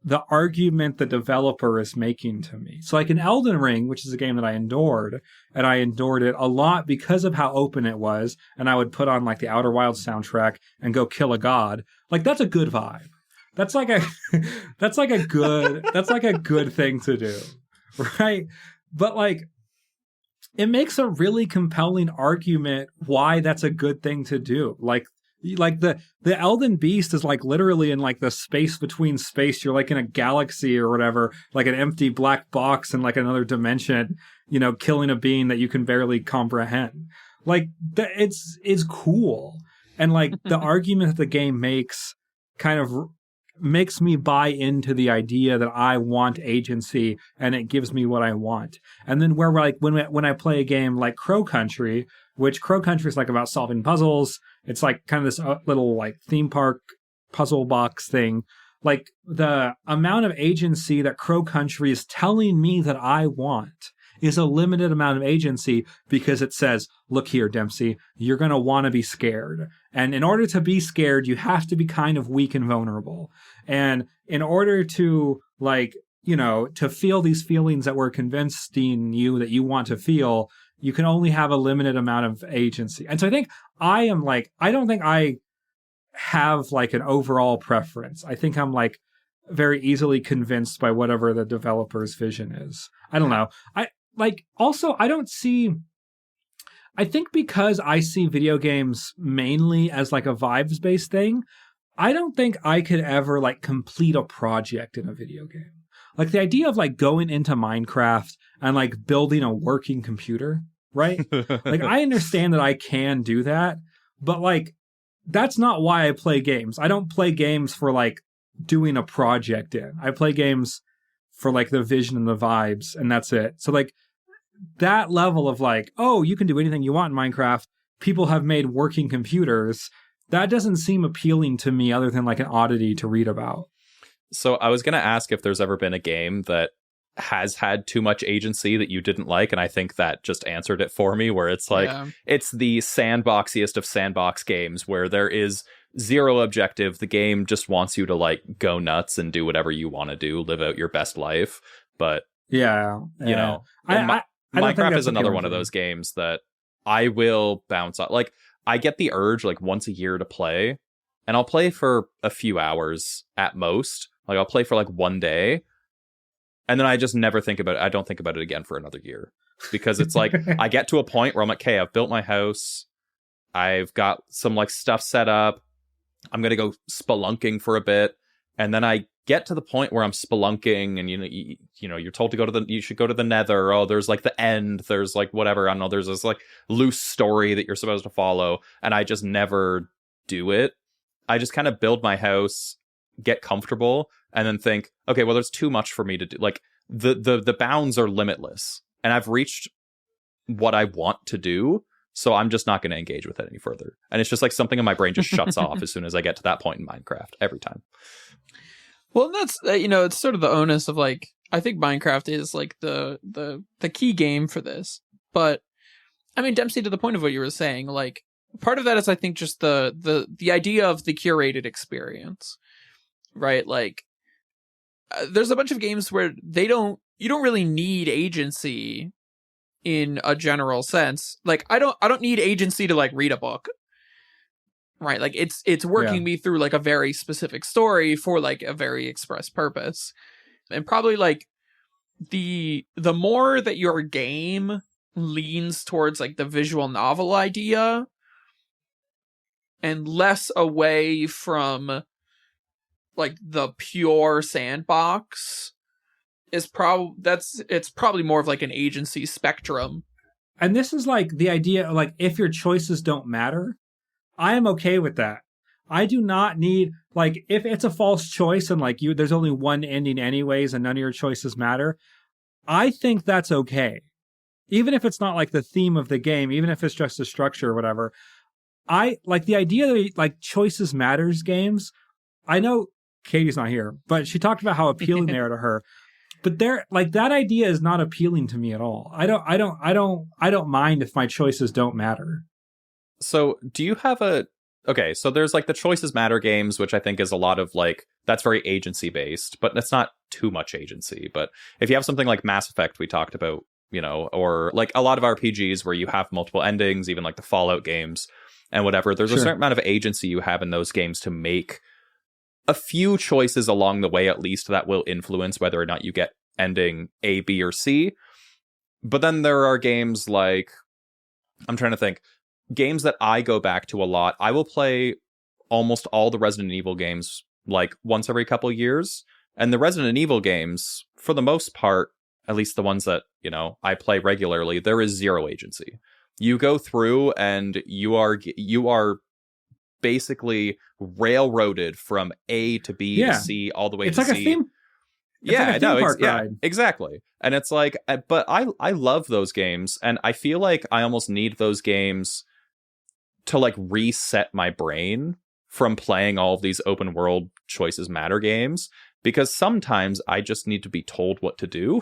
the argument the developer is making to me. So like in Elden Ring, which is a game that I endured, and I endured it a lot because of how open it was, and I would put on like the Outer Wilds soundtrack and go kill a god. Like that's a good vibe. That's like a good thing to do. Right? But like it makes a really compelling argument why that's a good thing to do. Like Like the Elden Beast is like literally in like the space between space. You're like in a galaxy or whatever, like an empty black box in like another dimension, killing a being that you can barely comprehend. Like it's cool. And like the argument that the game makes kind of makes me buy into the idea that I want agency and it gives me what I want. And then where like when I play a game like Crow Country, which Crow Country is like about solving puzzles. It's like kind of this little like theme park puzzle box thing. Like the amount of agency that Crow Country is telling me that I want is a limited amount of agency because it says, look here, Dempsey, you're going to want to be scared. And in order to be scared, you have to be kind of weak and vulnerable. And in order to like, to feel these feelings that we're convincing you that you want to feel, you can only have a limited amount of agency. And so I think I don't think I have like an overall preference. I think I'm like very easily convinced by whatever the developer's vision is. I don't know. I think because I see video games mainly as like a vibes-based thing, I don't think I could ever like complete a project in a video game. Like the idea of like going into Minecraft and like building a working computer, right? Like I understand that I can do that, but like that's not why I play games. I don't play games for like doing a project in. I play games for like the vision and the vibes, and that's it. So like that level of like, oh, you can do anything you want in Minecraft. People have made working computers. That doesn't seem appealing to me other than like an oddity to read about. So I was going to ask if there's ever been a game that has had too much agency that you didn't like, and I think that just answered it for me, where it's like, It's the sandboxiest of sandbox games where there is zero objective. The game just wants you to like go nuts and do whatever you want to do, live out your best life. But Minecraft is another one of those games that I will bounce on. Like I get the urge like once a year to play, and I'll play for a few hours at most. Like I'll play for like one day, and then I just never think about it. I don't think about it again for another year, because it's like I get to a point where I'm like, okay, I've built my house. I've got some like stuff set up. I'm going to go spelunking for a bit. And then I get to the point where I'm spelunking, and you're told to you should go to the Nether. Oh, there's like the end. There's like whatever. I don't know. There's this like loose story that you're supposed to follow. And I just never do it. I just kind of build my house, get comfortable, and then think, okay, well, there's too much for me to do. Like the bounds are limitless, and I've reached what I want to do. So I'm just not going to engage with it any further. And it's just like something in my brain just shuts off as soon as I get to that point in Minecraft every time. Well, that's, it's sort of the onus of like, I think Minecraft is like the key game for this. But I mean, Dempsey, to the point of what you were saying, like part of that is, I think, just the idea of the curated experience, right? Like there's a bunch of games where you don't really need agency in a general sense. Like I don't need agency to like read a book, right? Like it's working me through like a very specific story for like a very express purpose. And probably like the more that your game leans towards like the visual novel idea and less away from like the pure sandbox, it's probably more of like an agency spectrum. And this is like the idea of like, if your choices don't matter, I am okay with that. I do not need, like, if it's a false choice and like there's only one ending anyways and none of your choices matter, I think that's okay. Even if it's not like the theme of the game, even if it's just a structure or whatever. I like the idea that like choices matters games. I know Katie's not here, but she talked about how appealing they are to her. But there, like that idea is not appealing to me at all. I don't mind if my choices don't matter. So do you have okay, so there's like the choices matter games, which I think is a lot of like, that's very agency based, but that's not too much agency. But if you have something like Mass Effect we talked about, or like a lot of RPGs where you have multiple endings, even like the Fallout games and whatever, there's a certain amount of agency you have in those games to make a few choices along the way, at least, that will influence whether or not you get ending A, B, or C. But then there are games like, I'm trying to think, games that I go back to a lot. I will play almost all the Resident Evil games like once every couple years. And the Resident Evil games, for the most part, at least the ones that, you know, I play regularly, there is zero agency. You go through and you are basically railroaded from A to B to C all the way to C. It's like a theme. Park ride. Exactly. And it's like, but I love those games, and I feel like I almost need those games to like reset my brain from playing all of these open world choices matter games, because sometimes I just need to be told what to do.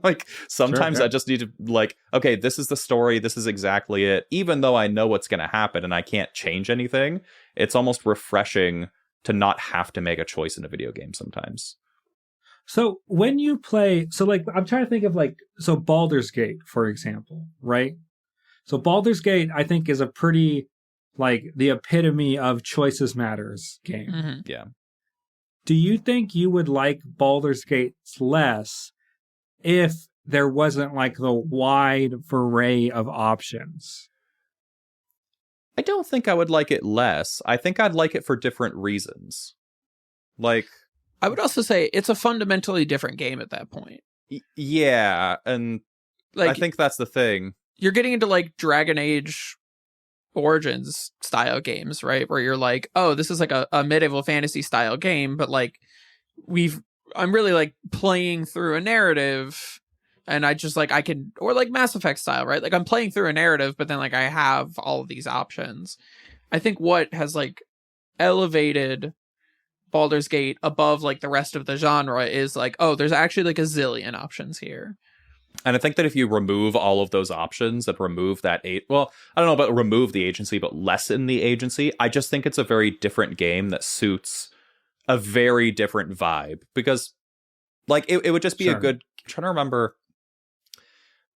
Like sometimes I just need to like, okay, this is the story, this is exactly it, even though I know what's going to happen and I can't change anything. It's almost refreshing to not have to make a choice in a video game sometimes. So when you play, so like I'm trying to think of like, so Baldur's Gate, for example, right? So Baldur's Gate, I think, is a pretty like the epitome of choices matters game. Mm-hmm. Yeah. Do you think you would like Baldur's Gate less if there wasn't like the wide array of options? I don't think I would like it less. I think I'd like it for different reasons. Like, I would also say it's a fundamentally different game at that point. Yeah, and like, I think that's the thing. You're getting into like Dragon Age Origins style games, right? Where you're like, oh, this is like a medieval fantasy style game, but like I'm really like playing through a narrative, and I just like or like Mass Effect style, right? Like I'm playing through a narrative, but then like I have all of these options. I think what has like elevated Baldur's Gate above like the rest of the genre is like, oh, there's actually like a zillion options here. And I think that if you remove all of those options and remove that well, I don't know about remove the agency, but lessen the agency, I just think it's a very different game that suits a very different vibe, because like it would just be a good, I'm trying to remember.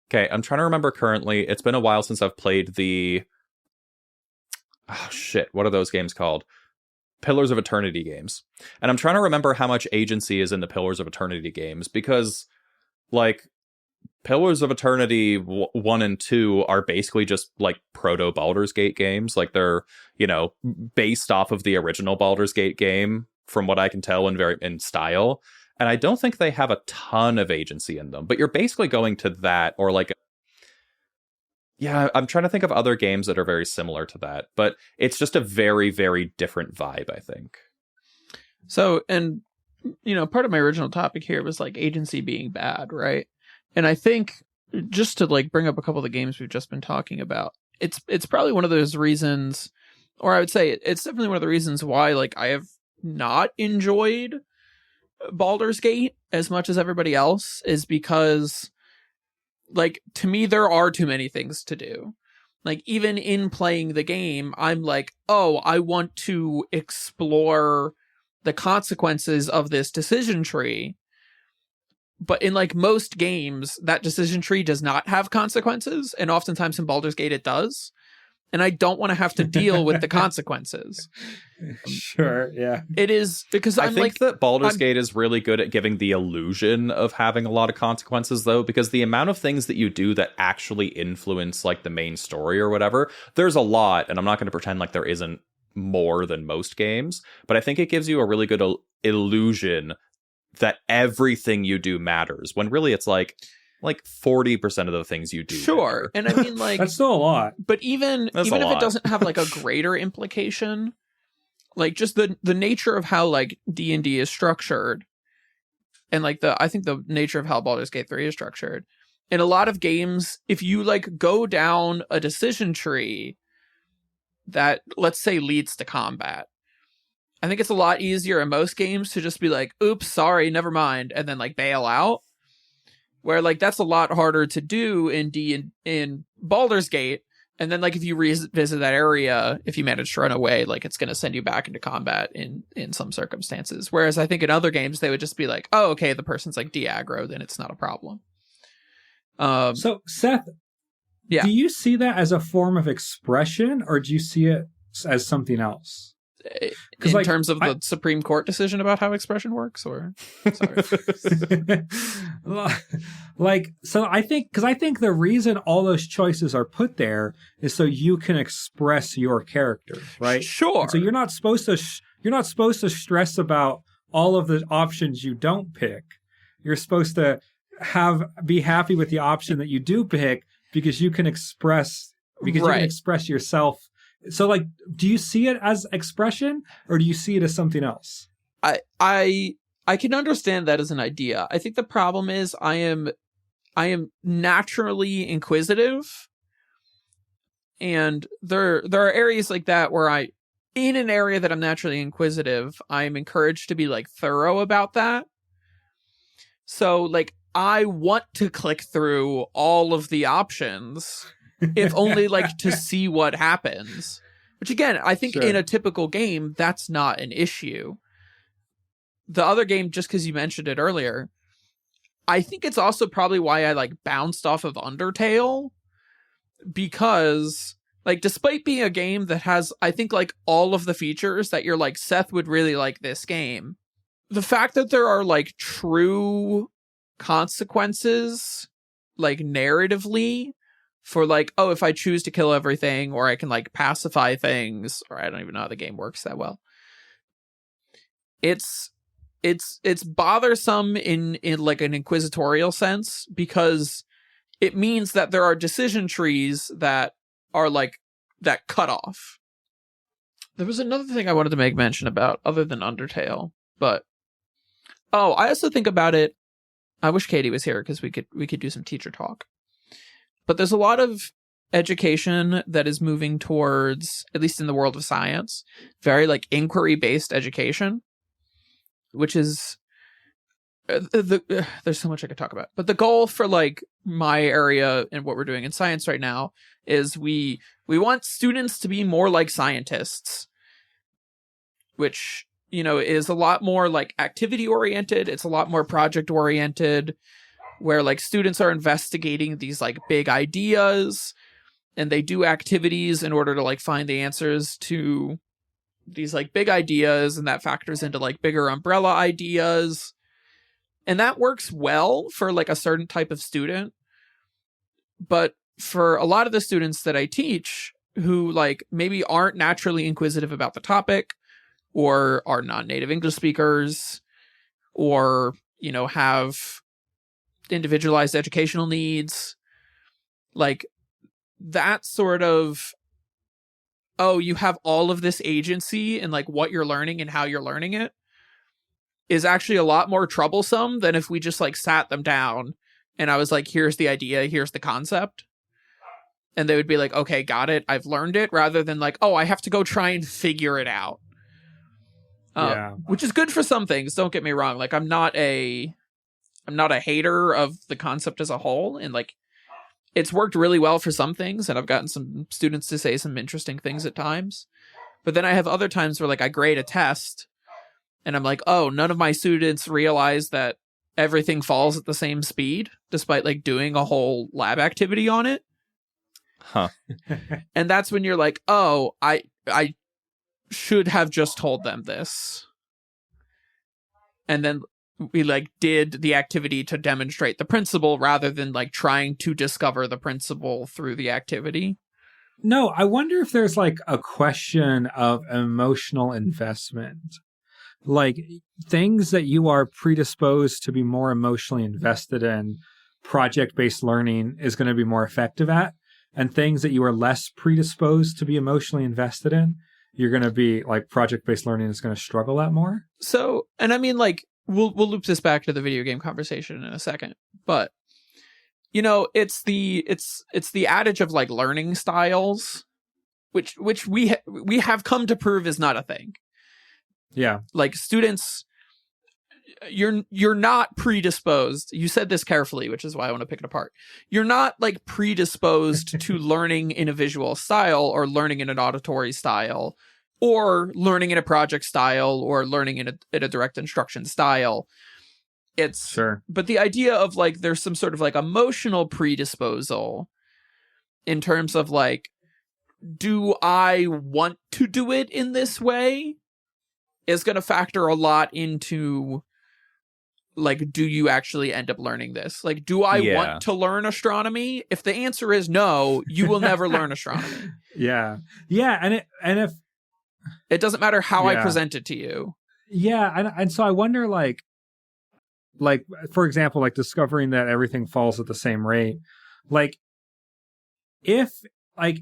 Okay, I'm trying to remember currently. It's been a while since I've played the what are those games called? Pillars of Eternity games. And I'm trying to remember how much agency is in the Pillars of Eternity games, because like Pillars of Eternity 1 and 2 are basically just like proto Baldur's Gate games. Like they're, you know, based off of the original Baldur's Gate game, from what I can tell, in style. And I don't think they have a ton of agency in them, but you're basically going to that, or like, yeah, I'm trying to think of other games that are very similar to that, but it's just a very, very different vibe, I think. So, and, you know, part of my original topic here was like agency being bad, right? And I think just to like bring up a couple of the games we've just been talking about, it's probably one of those reasons, or I would say it's definitely one of the reasons why like I have not enjoyed Baldur's Gate as much as everybody else, is because like to me there are too many things to do. Like even in playing the game, I'm like, oh, I want to explore the consequences of this decision tree. But in like most games, that decision tree does not have consequences, and oftentimes in Baldur's Gate it does. And I don't want to have to deal with the consequences. Sure, yeah. It is because I think that Baldur's Gate is really good at giving the illusion of having a lot of consequences, though, because the amount of things that you do that actually influence like the main story or whatever, there's a lot, and I'm not going to pretend like there isn't more than most games, but I think it gives you a really good illusion that everything you do matters, when really it's like 40% of the things you do. Sure. Matter. And I mean, like, that's still a lot. But even if it doesn't have like a greater implication, like just the nature of how like D&D is structured, and like I think the nature of how Baldur's Gate 3 is structured, in a lot of games, if you like go down a decision tree that, let's say, leads to combat, I think it's a lot easier in most games to just be like, oops, sorry, never mind, and then like bail out. Where like that's a lot harder to do in Baldur's Gate, and then like if you revisit that area, if you manage to run away, like it's going to send you back into combat in some circumstances. Whereas I think in other games they would just be like, oh, okay, the person's like de-aggro, then it's not a problem. So Seth, yeah, do you see that as a form of expression, or do you see it as something else? in like, terms of the Supreme Court decision about how expression works, or sorry. Like, so I think the reason all those choices are put there is so you can express your character, right? Sure. And so you're not supposed to stress about all of the options you don't pick. You're supposed to be happy with the option that you do pick because you can express yourself. So, like, do you see it as expression or do you see it as something else? I can understand that as an idea. I think the problem is I am naturally inquisitive, and there are areas like that where in an area that I'm naturally inquisitive, I'm encouraged to be like thorough about that. So, like, I want to click through all of the options, if only like to see what happens. Which again, I think in a typical game, that's not an issue. The other game, just because you mentioned it earlier, I think it's also probably why I like bounced off of Undertale, because like despite being a game that has, I think, like all of the features that you're like, Seth would really like this game, the fact that there are like true consequences, like narratively, for like, oh, if I choose to kill everything, or I can like pacify things, or I don't even know how the game works that well. It's bothersome in like an inquisitorial sense, because it means that there are decision trees that are like that cut off. There was another thing I wanted to make mention about other than Undertale, but I also think about it. I wish Katie was here because we could do some teacher talk. But there's a lot of education that is moving towards, at least in the world of science, very like inquiry-based education, which is there's so much I could talk about. But the goal for like my area and what we're doing in science right now is we want students to be more like scientists, which, you know, is a lot more like activity oriented. It's a lot more project oriented, where like students are investigating these like big ideas, and they do activities in order to like find the answers to these like big ideas, and that factors into like bigger umbrella ideas. And that works well for like a certain type of student. But for a lot of the students that I teach who like maybe aren't naturally inquisitive about the topic, or are non-native English speakers, or, you know, have individualized educational needs, like that sort of, oh, you have all of this agency in like what you're learning and how you're learning it, is actually a lot more troublesome than if we just like sat them down and I was like, here's the idea, here's the concept. And they would be like, okay, got it, I've learned it, rather than like, oh, I have to go try and figure it out. Which is good for some things, don't get me wrong. Like, I'm not a hater of the concept as a whole, and like it's worked really well for some things, and I've gotten some students to say some interesting things at times. But then I have other times where like I grade a test and I'm like, oh, none of my students realize that everything falls at the same speed, despite like doing a whole lab activity on it. Huh. And that's when you're like, oh, I should have just told them this. And then we like did the activity to demonstrate the principle rather than like trying to discover the principle through the activity. No, I wonder if there's like a question of emotional investment. Like things that you are predisposed to be more emotionally invested in, project-based learning is going to be more effective at. And things that you are less predisposed to be emotionally invested in, you're going to be like project-based learning is going to struggle at more. So, and I mean, like, we'll loop this back to the video game conversation in a second, but you know, it's the adage of like learning styles, which we have come to prove is not a thing. Yeah. Like students, you're not predisposed. You said this carefully, which is why I want to pick it apart. You're not like predisposed to learning in a visual style, or learning in an auditory style, or learning in a project style, or learning in a direct instruction style. It's sure. But the idea of like there's some sort of like emotional predisposal in terms of like do I want to do it in this way is going to factor a lot into, like, do you actually end up learning this? Like, do I want to learn astronomy? If the answer is no, you will never learn astronomy. Yeah. And if it doesn't matter how I present it to you. Yeah, and so I wonder, like for example, like discovering that everything falls at the same rate. Like, if I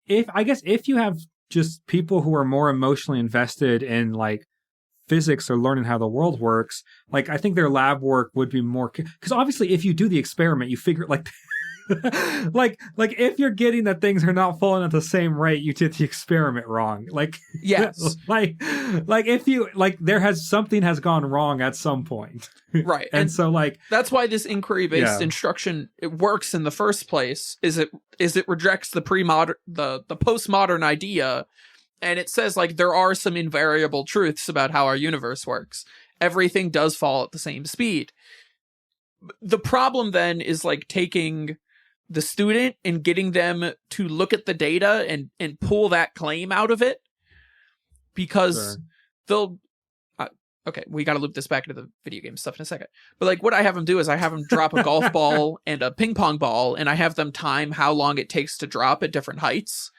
guess if you have just people who are more emotionally invested in like physics or learning how the world works, like I think their lab work would be more, because obviously if you do the experiment, you figure like like if you're getting that things are not falling at the same rate, you did the experiment wrong. Like, yes, like if you like something has gone wrong at some point, right? and so like that's why this inquiry based instruction, it works in the first place. Is it rejects the the postmodern idea, and it says like there are some invariable truths about how our universe works. Everything does fall at the same speed. The problem then is like taking the student and getting them to look at the data and pull that claim out of it, because they'll okay, we got to loop this back into the video game stuff in a second, but like what I have them do is I have them drop a golf ball and a ping pong ball, and I have them time how long it takes to drop at different heights,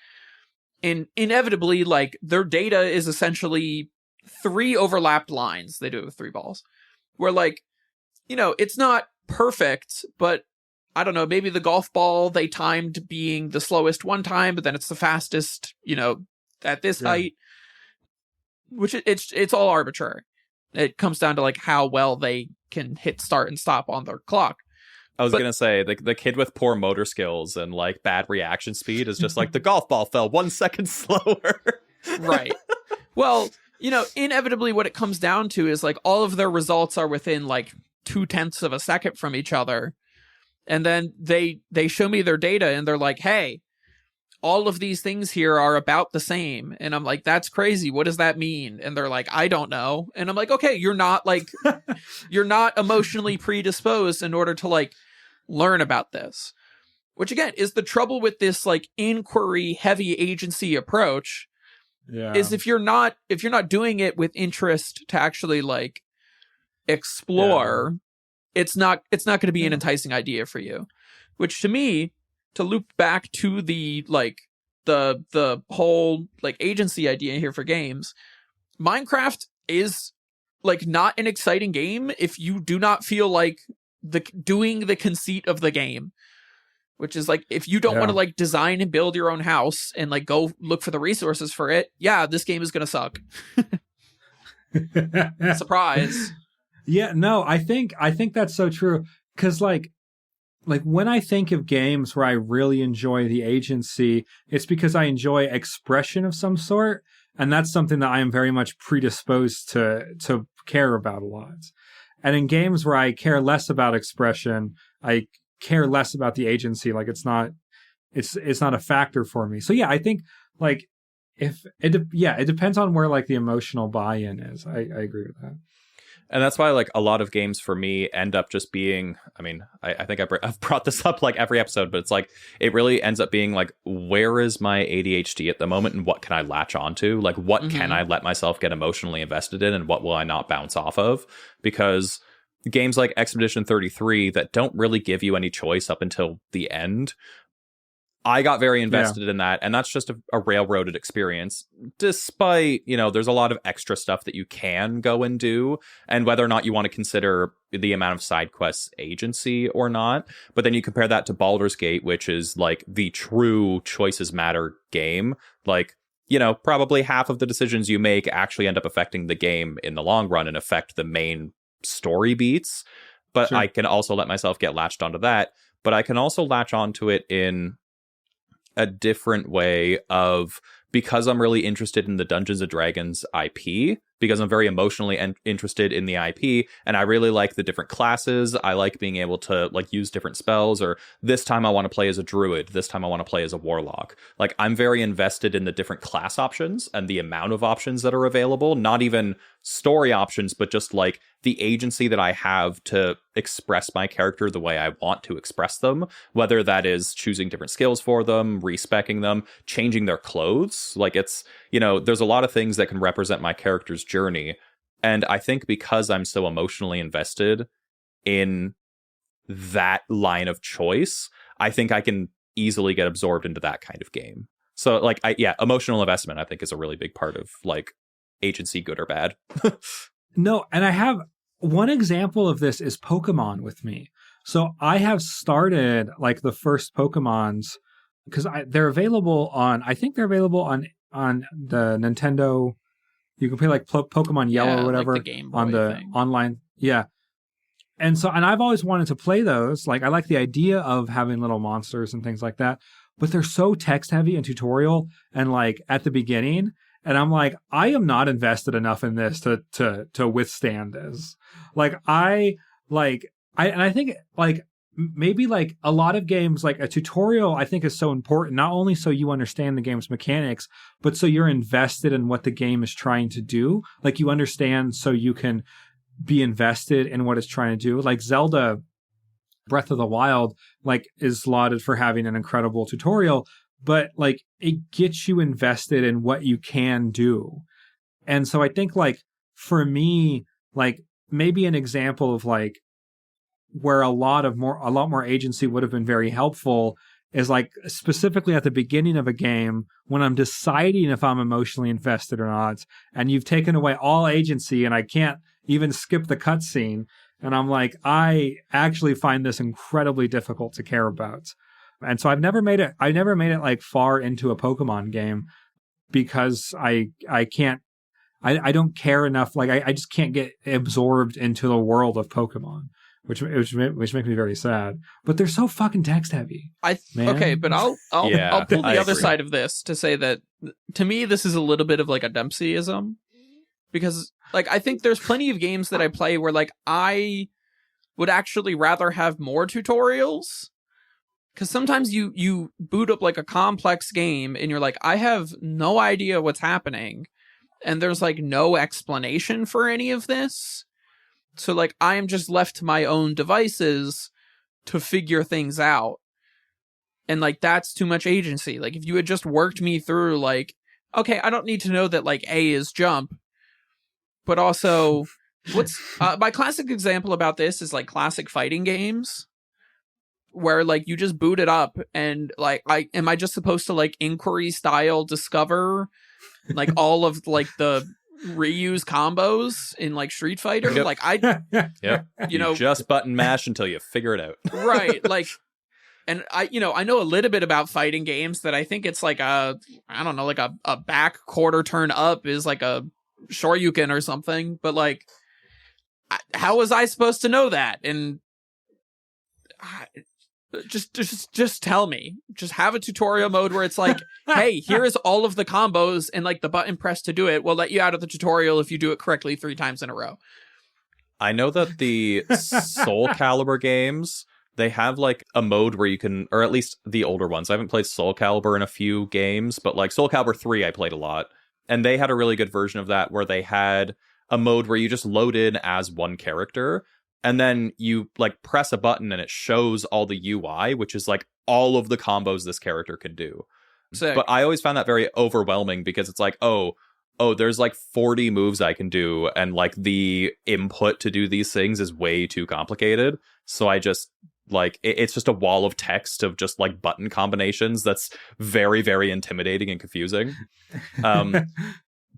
and inevitably like their data is essentially 3 overlapped lines. They do it with 3 balls, where like, you know, it's not perfect, but I don't know, maybe the golf ball they timed being the slowest one time, but then it's the fastest, you know, at this height, which it's all arbitrary. It comes down to like how well they can hit start and stop on their clock. I was going to say, the kid with poor motor skills and like bad reaction speed is just like the golf ball fell 1 second slower. Right. Well, you know, inevitably what it comes down to is like all of their results are within like 0.2 of a second from each other. And then they show me their data and they're like, hey, all of these things here are about the same. And I'm like, that's crazy. What does that mean? And they're like, I don't know. And I'm like, okay, you're not emotionally predisposed in order to like learn about this. Which again is the trouble with this like inquiry heavy agency approach. Yeah. Is if you're not doing it with interest to actually like explore, it's not going to be an enticing idea for you. Which to me, to loop back to the like the whole like agency idea here for games, Minecraft is like not an exciting game if you do not feel like doing the conceit of the game. Which is like, if you don't want to like design and build your own house and like go look for the resources for it, this game is gonna suck. Surprise. Yeah, no, I think that's so true. Because like when I think of games where I really enjoy the agency, it's because I enjoy expression of some sort, and that's something that I am very much predisposed to care about a lot. And in games where I care less about expression, I care less about the agency. Like it's not a factor for me. So yeah, I think like if it depends on where like the emotional buy-in is. I agree with that. And that's why like a lot of games for me end up just being, I mean, I think I've brought this up like every episode, but it's like it really ends up being like, where is my ADHD at the moment and what can I latch onto? Like what can I let myself get emotionally invested in and what will I not bounce off of? Because games like Expedition 33 that don't really give you any choice up until the end, I got very invested in that, and that's just a railroaded experience, despite, you know, there's a lot of extra stuff that you can go and do, and whether or not you want to consider the amount of side quests agency or not. But then you compare that to Baldur's Gate, which is like the true choices matter game. Like, you know, probably half of the decisions you make actually end up affecting the game in the long run and affect the main story beats. But I can also let myself get latched onto that. But I can also latch onto it in a different way of, because I'm really interested in the Dungeons and Dragons IP because I'm very emotionally interested in the IP, and I really like the different classes. I like being able to like use different spells, or this time I want to play as a druid, this time I want to play as a warlock. Like, I'm very invested in the different class options and the amount of options that are available, not even story options, but just like the agency that I have to express my character the way I want to express them, whether that is choosing different skills for them, respecing them, changing their clothes. Like, it's, you know, there's a lot of things that can represent my character's journey. And I think because I'm so emotionally invested in that line of choice, I think I can easily get absorbed into that kind of game. So like, emotional investment, I think, is a really big part of like agency, good or bad. No, and I have one example of this is Pokemon with me. So I have started like the first Pokemons because they're available on, I think they're available on the Nintendo. You can play like Pokemon Yellow or whatever, like the Game Boy on the thing. online. Yeah. And I've always wanted to play those. Like, I like the idea of having little monsters and things like that, but they're so text heavy and tutorial and like at the beginning. And I'm like, I am not invested enough in this to withstand this. Like, I think like maybe like a lot of games, like a tutorial, I think is so important, not only so you understand the game's mechanics, but so you're invested in what the game is trying to do. Like, you understand so you can be invested in what it's trying to do. Like Zelda Breath of the Wild, like, is lauded for having an incredible tutorial, but like it gets you invested in what you can do. And so I think like for me, like maybe an example of like where a lot more agency would have been very helpful is like specifically at the beginning of a game when I'm deciding if I'm emotionally invested or not, and you've taken away all agency and I can't even skip the cutscene. And I'm like, I actually find this incredibly difficult to care about. And so I never made it like far into a Pokemon game because I don't care enough. Like I just can't get absorbed into the world of Pokemon, which makes me very sad. But they're so fucking text heavy. Okay, but I'll pull the other side of this to say that to me this is a little bit of like a Dempseyism, because like I think there's plenty of games that I play where like I would actually rather have more tutorials. Because sometimes you boot up like a complex game and you're like, I have no idea what's happening. And there's like no explanation for any of this. So like I am just left to my own devices to figure things out. And like that's too much agency. Like if you had just worked me through like, okay, I don't need to know that like A is jump. But also, what's my classic example about this is like classic fighting games. Where like you just boot it up and like am I just supposed to like inquiry style discover like all of like the reuse combos in like Street Fighter? Yep. Like you know, just button mash until you figure it out. Right. Like, and I know a little bit about fighting games that I think it's like I don't know, like a back quarter turn up is like a Shoryuken or something, but like how was I supposed to know that? And just tell me. Just have a tutorial mode where it's like, hey, here is all of the combos and like the button press to do it will let you out of the tutorial if you do it correctly 3 times in a row. I know that the Soul Calibur games, they have like a mode where you can, or at least the older ones. I haven't played Soul Calibur in a few games, but like Soul Calibur 3 I played a lot. And they had a really good version of that where they had a mode where you just load in as one character. And then you like press a button and it shows all the UI, which is like all of the combos this character can do. Sick. But I always found that very overwhelming because it's like, oh, there's like 40 moves I can do. And like the input to do these things is way too complicated. So I just like, it's just a wall of text of just like button combinations. That's very, very intimidating and confusing.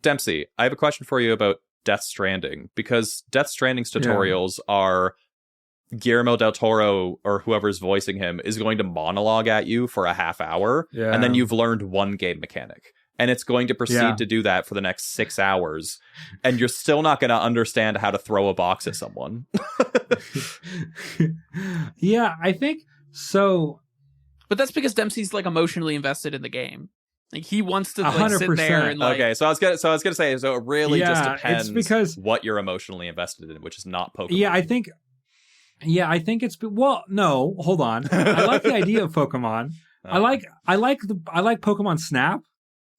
Dempsey, I have a question for you about Death Stranding, because Death Stranding's tutorials are Guillermo del Toro or whoever's voicing him is going to monologue at you for a half hour, and then you've learned one game mechanic, and it's going to proceed to do that for the next 6 hours, and you're still not going to understand how to throw a box at someone. Yeah, I think so. But that's because Dempsey's like emotionally invested in the game. Like he wants to like sit there and like. Okay, so I was gonna say, so it really just depends it's because what you're emotionally invested in, which is not Pokemon. Yeah, I think it's no, hold on. I like the idea of Pokemon. I like Pokemon Snap.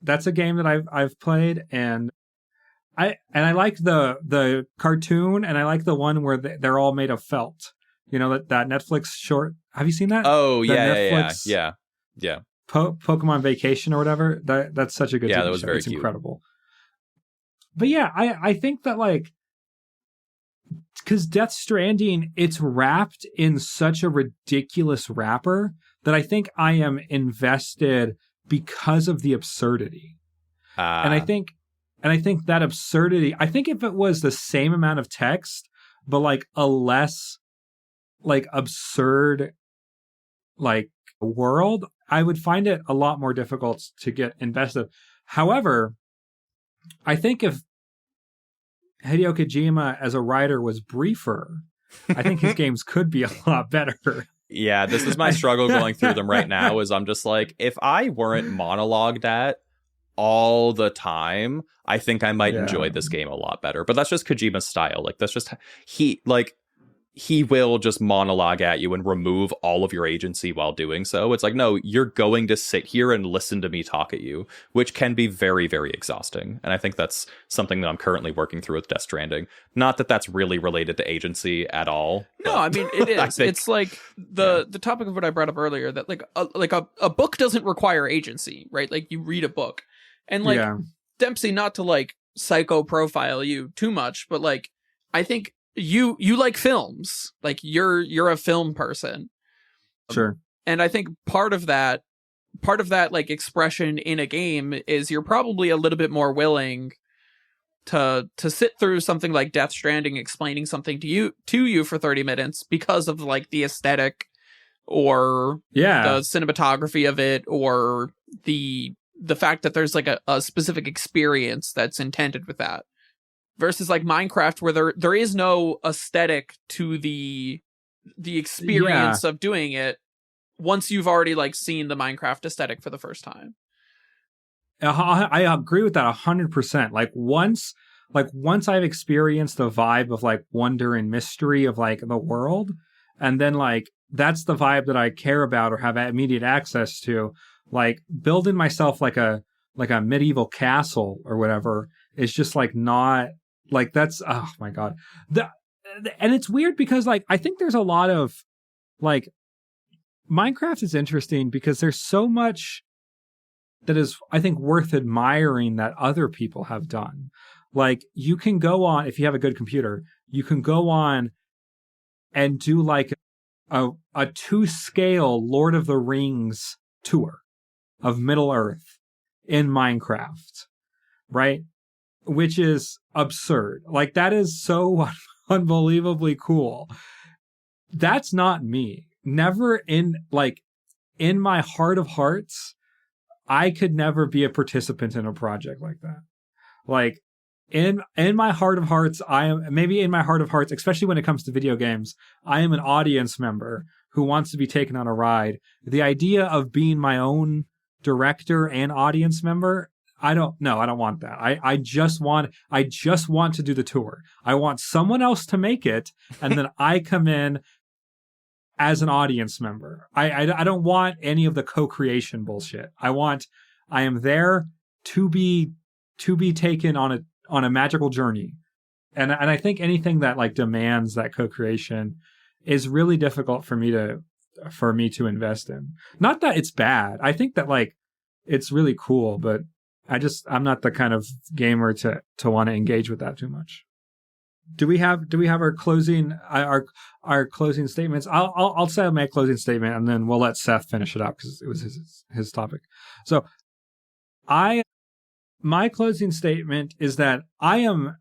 That's a game that I've played, and I like the cartoon, and I like the one where they're all made of felt. You know that Netflix short. Have you seen that? Oh yeah, Netflix, yeah. Pokemon Vacation or whatever. That's such a good. Yeah, that was show. very It's cute. incredible. But yeah, I think that like, because Death Stranding, it's wrapped in such a ridiculous wrapper that I think I am invested because of the absurdity. And I think that absurdity, I think if it was the same amount of text, but like a less like absurd like world, I would find it a lot more difficult to get invested. However, I think if Hideo Kojima as a writer was briefer, I think his games could be a lot better. Yeah, this is my struggle going through them right now, is I'm just like, if I weren't monologued at all the time, I think I might enjoy this game a lot better. But that's just Kojima's style. Like, that's just, he will just monologue at you and remove all of your agency while doing so. It's like, no, you're going to sit here and listen to me talk at you, which can be very, very exhausting. And I think that's something that I'm currently working through with Death Stranding. Not that that's really related to agency at all. No, I mean, it is. It's like the topic of what I brought up earlier, that like a book doesn't require agency, right? Like you read a book, and like Dempsey, not to like psycho profile you too much, but like I think you like films, like you're a film person, sure. And I think part of that like expression in a game is you're probably a little bit more willing to sit through something like Death Stranding explaining something to you for 30 minutes because of like the aesthetic or the cinematography of it, or the fact that there's like a specific experience that's intended with that. Versus like Minecraft, where there is no aesthetic to the experience of doing it once you've already like seen the Minecraft aesthetic for the first time. I agree with that 100%. Like once I've experienced the vibe of like wonder and mystery of like the world, and then like that's the vibe that I care about or have immediate access to, like building myself like a medieval castle or whatever is just like not. Like that's, oh my God. And it's weird because like, I think there's a lot of like, Minecraft is interesting because there's so much that is, I think, worth admiring that other people have done. Like you can go on, if you have a good computer, you can go on and do like a 2-scale Lord of the Rings tour of Middle Earth in Minecraft, right? Which is absurd. Like that is so unbelievably cool. That's not me. Never in my heart of hearts, I could never be a participant in a project like that. Like in my heart of hearts, especially when it comes to video games, I am an audience member who wants to be taken on a ride. The idea of being my own director and audience member, I don't want that. I just want to do the tour. I want someone else to make it, and then I come in as an audience member. I don't want any of the co-creation bullshit. I am there to be taken on a magical journey. And I think anything that like demands that co-creation is really difficult for me to invest in. Not that it's bad. I think that like it's really cool, but I'm not the kind of gamer to want to engage with that too much. Do we have our closing statements? I'll say my closing statement, and then we'll let Seth finish it up because it was his topic. So my closing statement is that the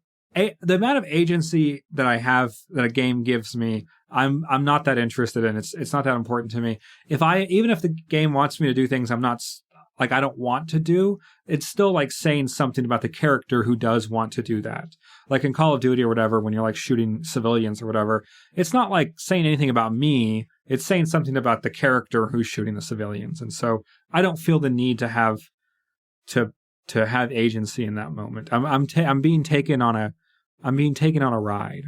amount of agency that I have that a game gives me, I'm not that interested in. It's not that important to me. Even if the game wants me to do things I don't want to do, it's still like saying something about the character who does want to do that. Like in Call of Duty or whatever, when you're like shooting civilians or whatever, it's not like saying anything about me. It's saying something about the character who's shooting the civilians. And so I don't feel the need to have to have agency in that moment. I'm being taken on a ride.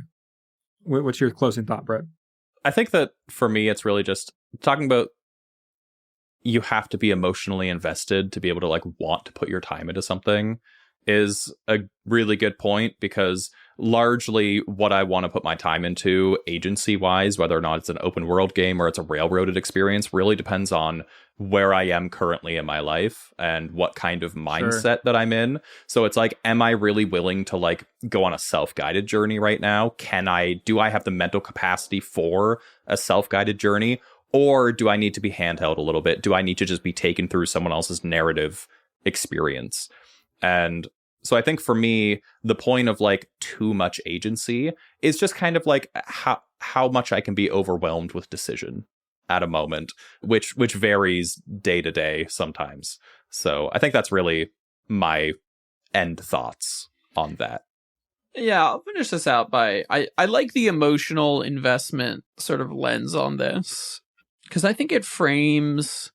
What's your closing thought, Brett? I think that for me, it's really just talking about you have to be emotionally invested to be able to like want to put your time into something is a really good point, because largely what I want to put my time into agency wise, whether or not it's an open world game or it's a railroaded experience, really depends on where I am currently in my life and what kind of mindset that I'm in. So it's like, am I really willing to like go on a self-guided journey right now? Do I have the mental capacity for a self-guided journey? Or do I need to be handheld a little bit? Do I need to just be taken through someone else's narrative experience? And so I think for me, the point of like too much agency is just kind of like how much I can be overwhelmed with decision at a moment, which varies day to day sometimes. So I think that's really my end thoughts on that. Yeah, I'll finish this out by I like the emotional investment sort of lens on this, because I think it frames,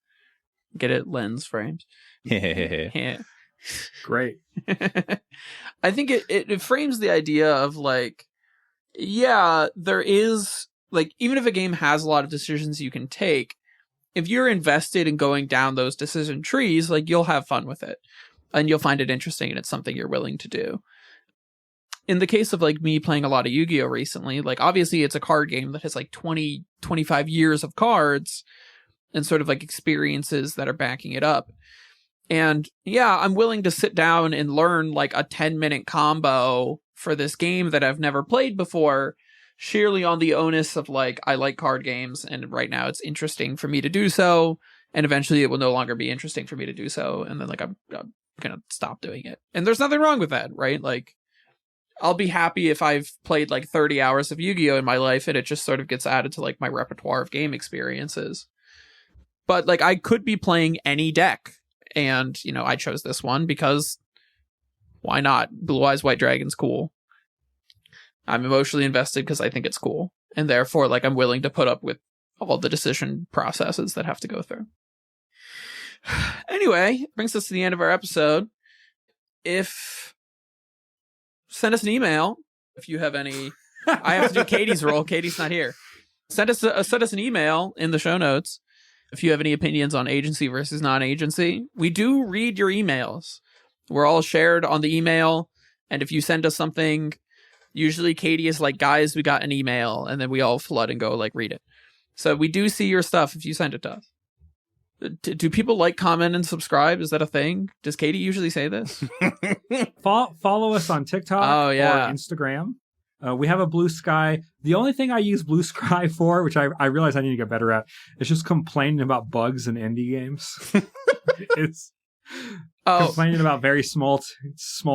get it, lens frames. Great. I think it frames the idea of like, yeah, there is like, even if a game has a lot of decisions you can take, if you're invested in going down those decision trees, like you'll have fun with it and you'll find it interesting and it's something you're willing to do. In the case of like me playing a lot of Yu-Gi-Oh recently, like obviously it's a card game that has like 20, 25 years of cards and sort of like experiences that are backing it up. And yeah, I'm willing to sit down and learn like a 10-minute combo for this game that I've never played before, sheerly on the onus of like, I like card games and right now it's interesting for me to do so. And eventually it will no longer be interesting for me to do so. And then like, I'm going to stop doing it. And there's nothing wrong with that, right? Like, I'll be happy if I've played like 30 hours of Yu-Gi-Oh in my life and it just sort of gets added to like my repertoire of game experiences. But like, I could be playing any deck. And, you know, I chose this one because why not? Blue Eyes White Dragon's cool. I'm emotionally invested because I think it's cool. And therefore, like, I'm willing to put up with all the decision processes that have to go through. Anyway, brings us to the end of our episode. Send us an email if you have any. I have to do Katie's role. Katie's not here. Send us an email in the show notes if you have any opinions on agency versus non-agency. We do read your emails. We're all shared on the email. And if you send us something, usually Katie is like, guys, we got an email. And then we all flood and go like, read it. So we do see your stuff if you send it to us. Do people like, comment, and subscribe? Is that a thing? Does Katie usually say this? Follow us on TikTok or Instagram. We have a Blue Sky. The only thing I use Blue Sky for, which I realize I need to get better at, is just complaining about bugs in indie games. It's complaining about very small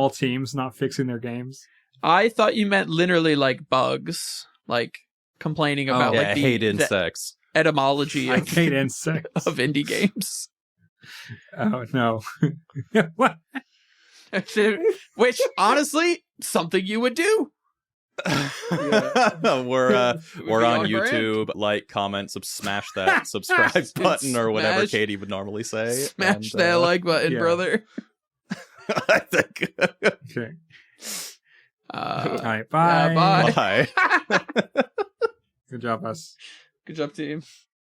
teams not fixing their games. I thought you meant literally like bugs, like complaining about like I hate insects. The etymology I hate insects of indie games. Oh no! What? Which honestly, something you would do. We're on YouTube. Like, comment, smash that subscribe button or whatever Katie would normally say. Smash that like button, brother. I think. Okay. All right. Bye. Bye. Good job, us. Good job, team.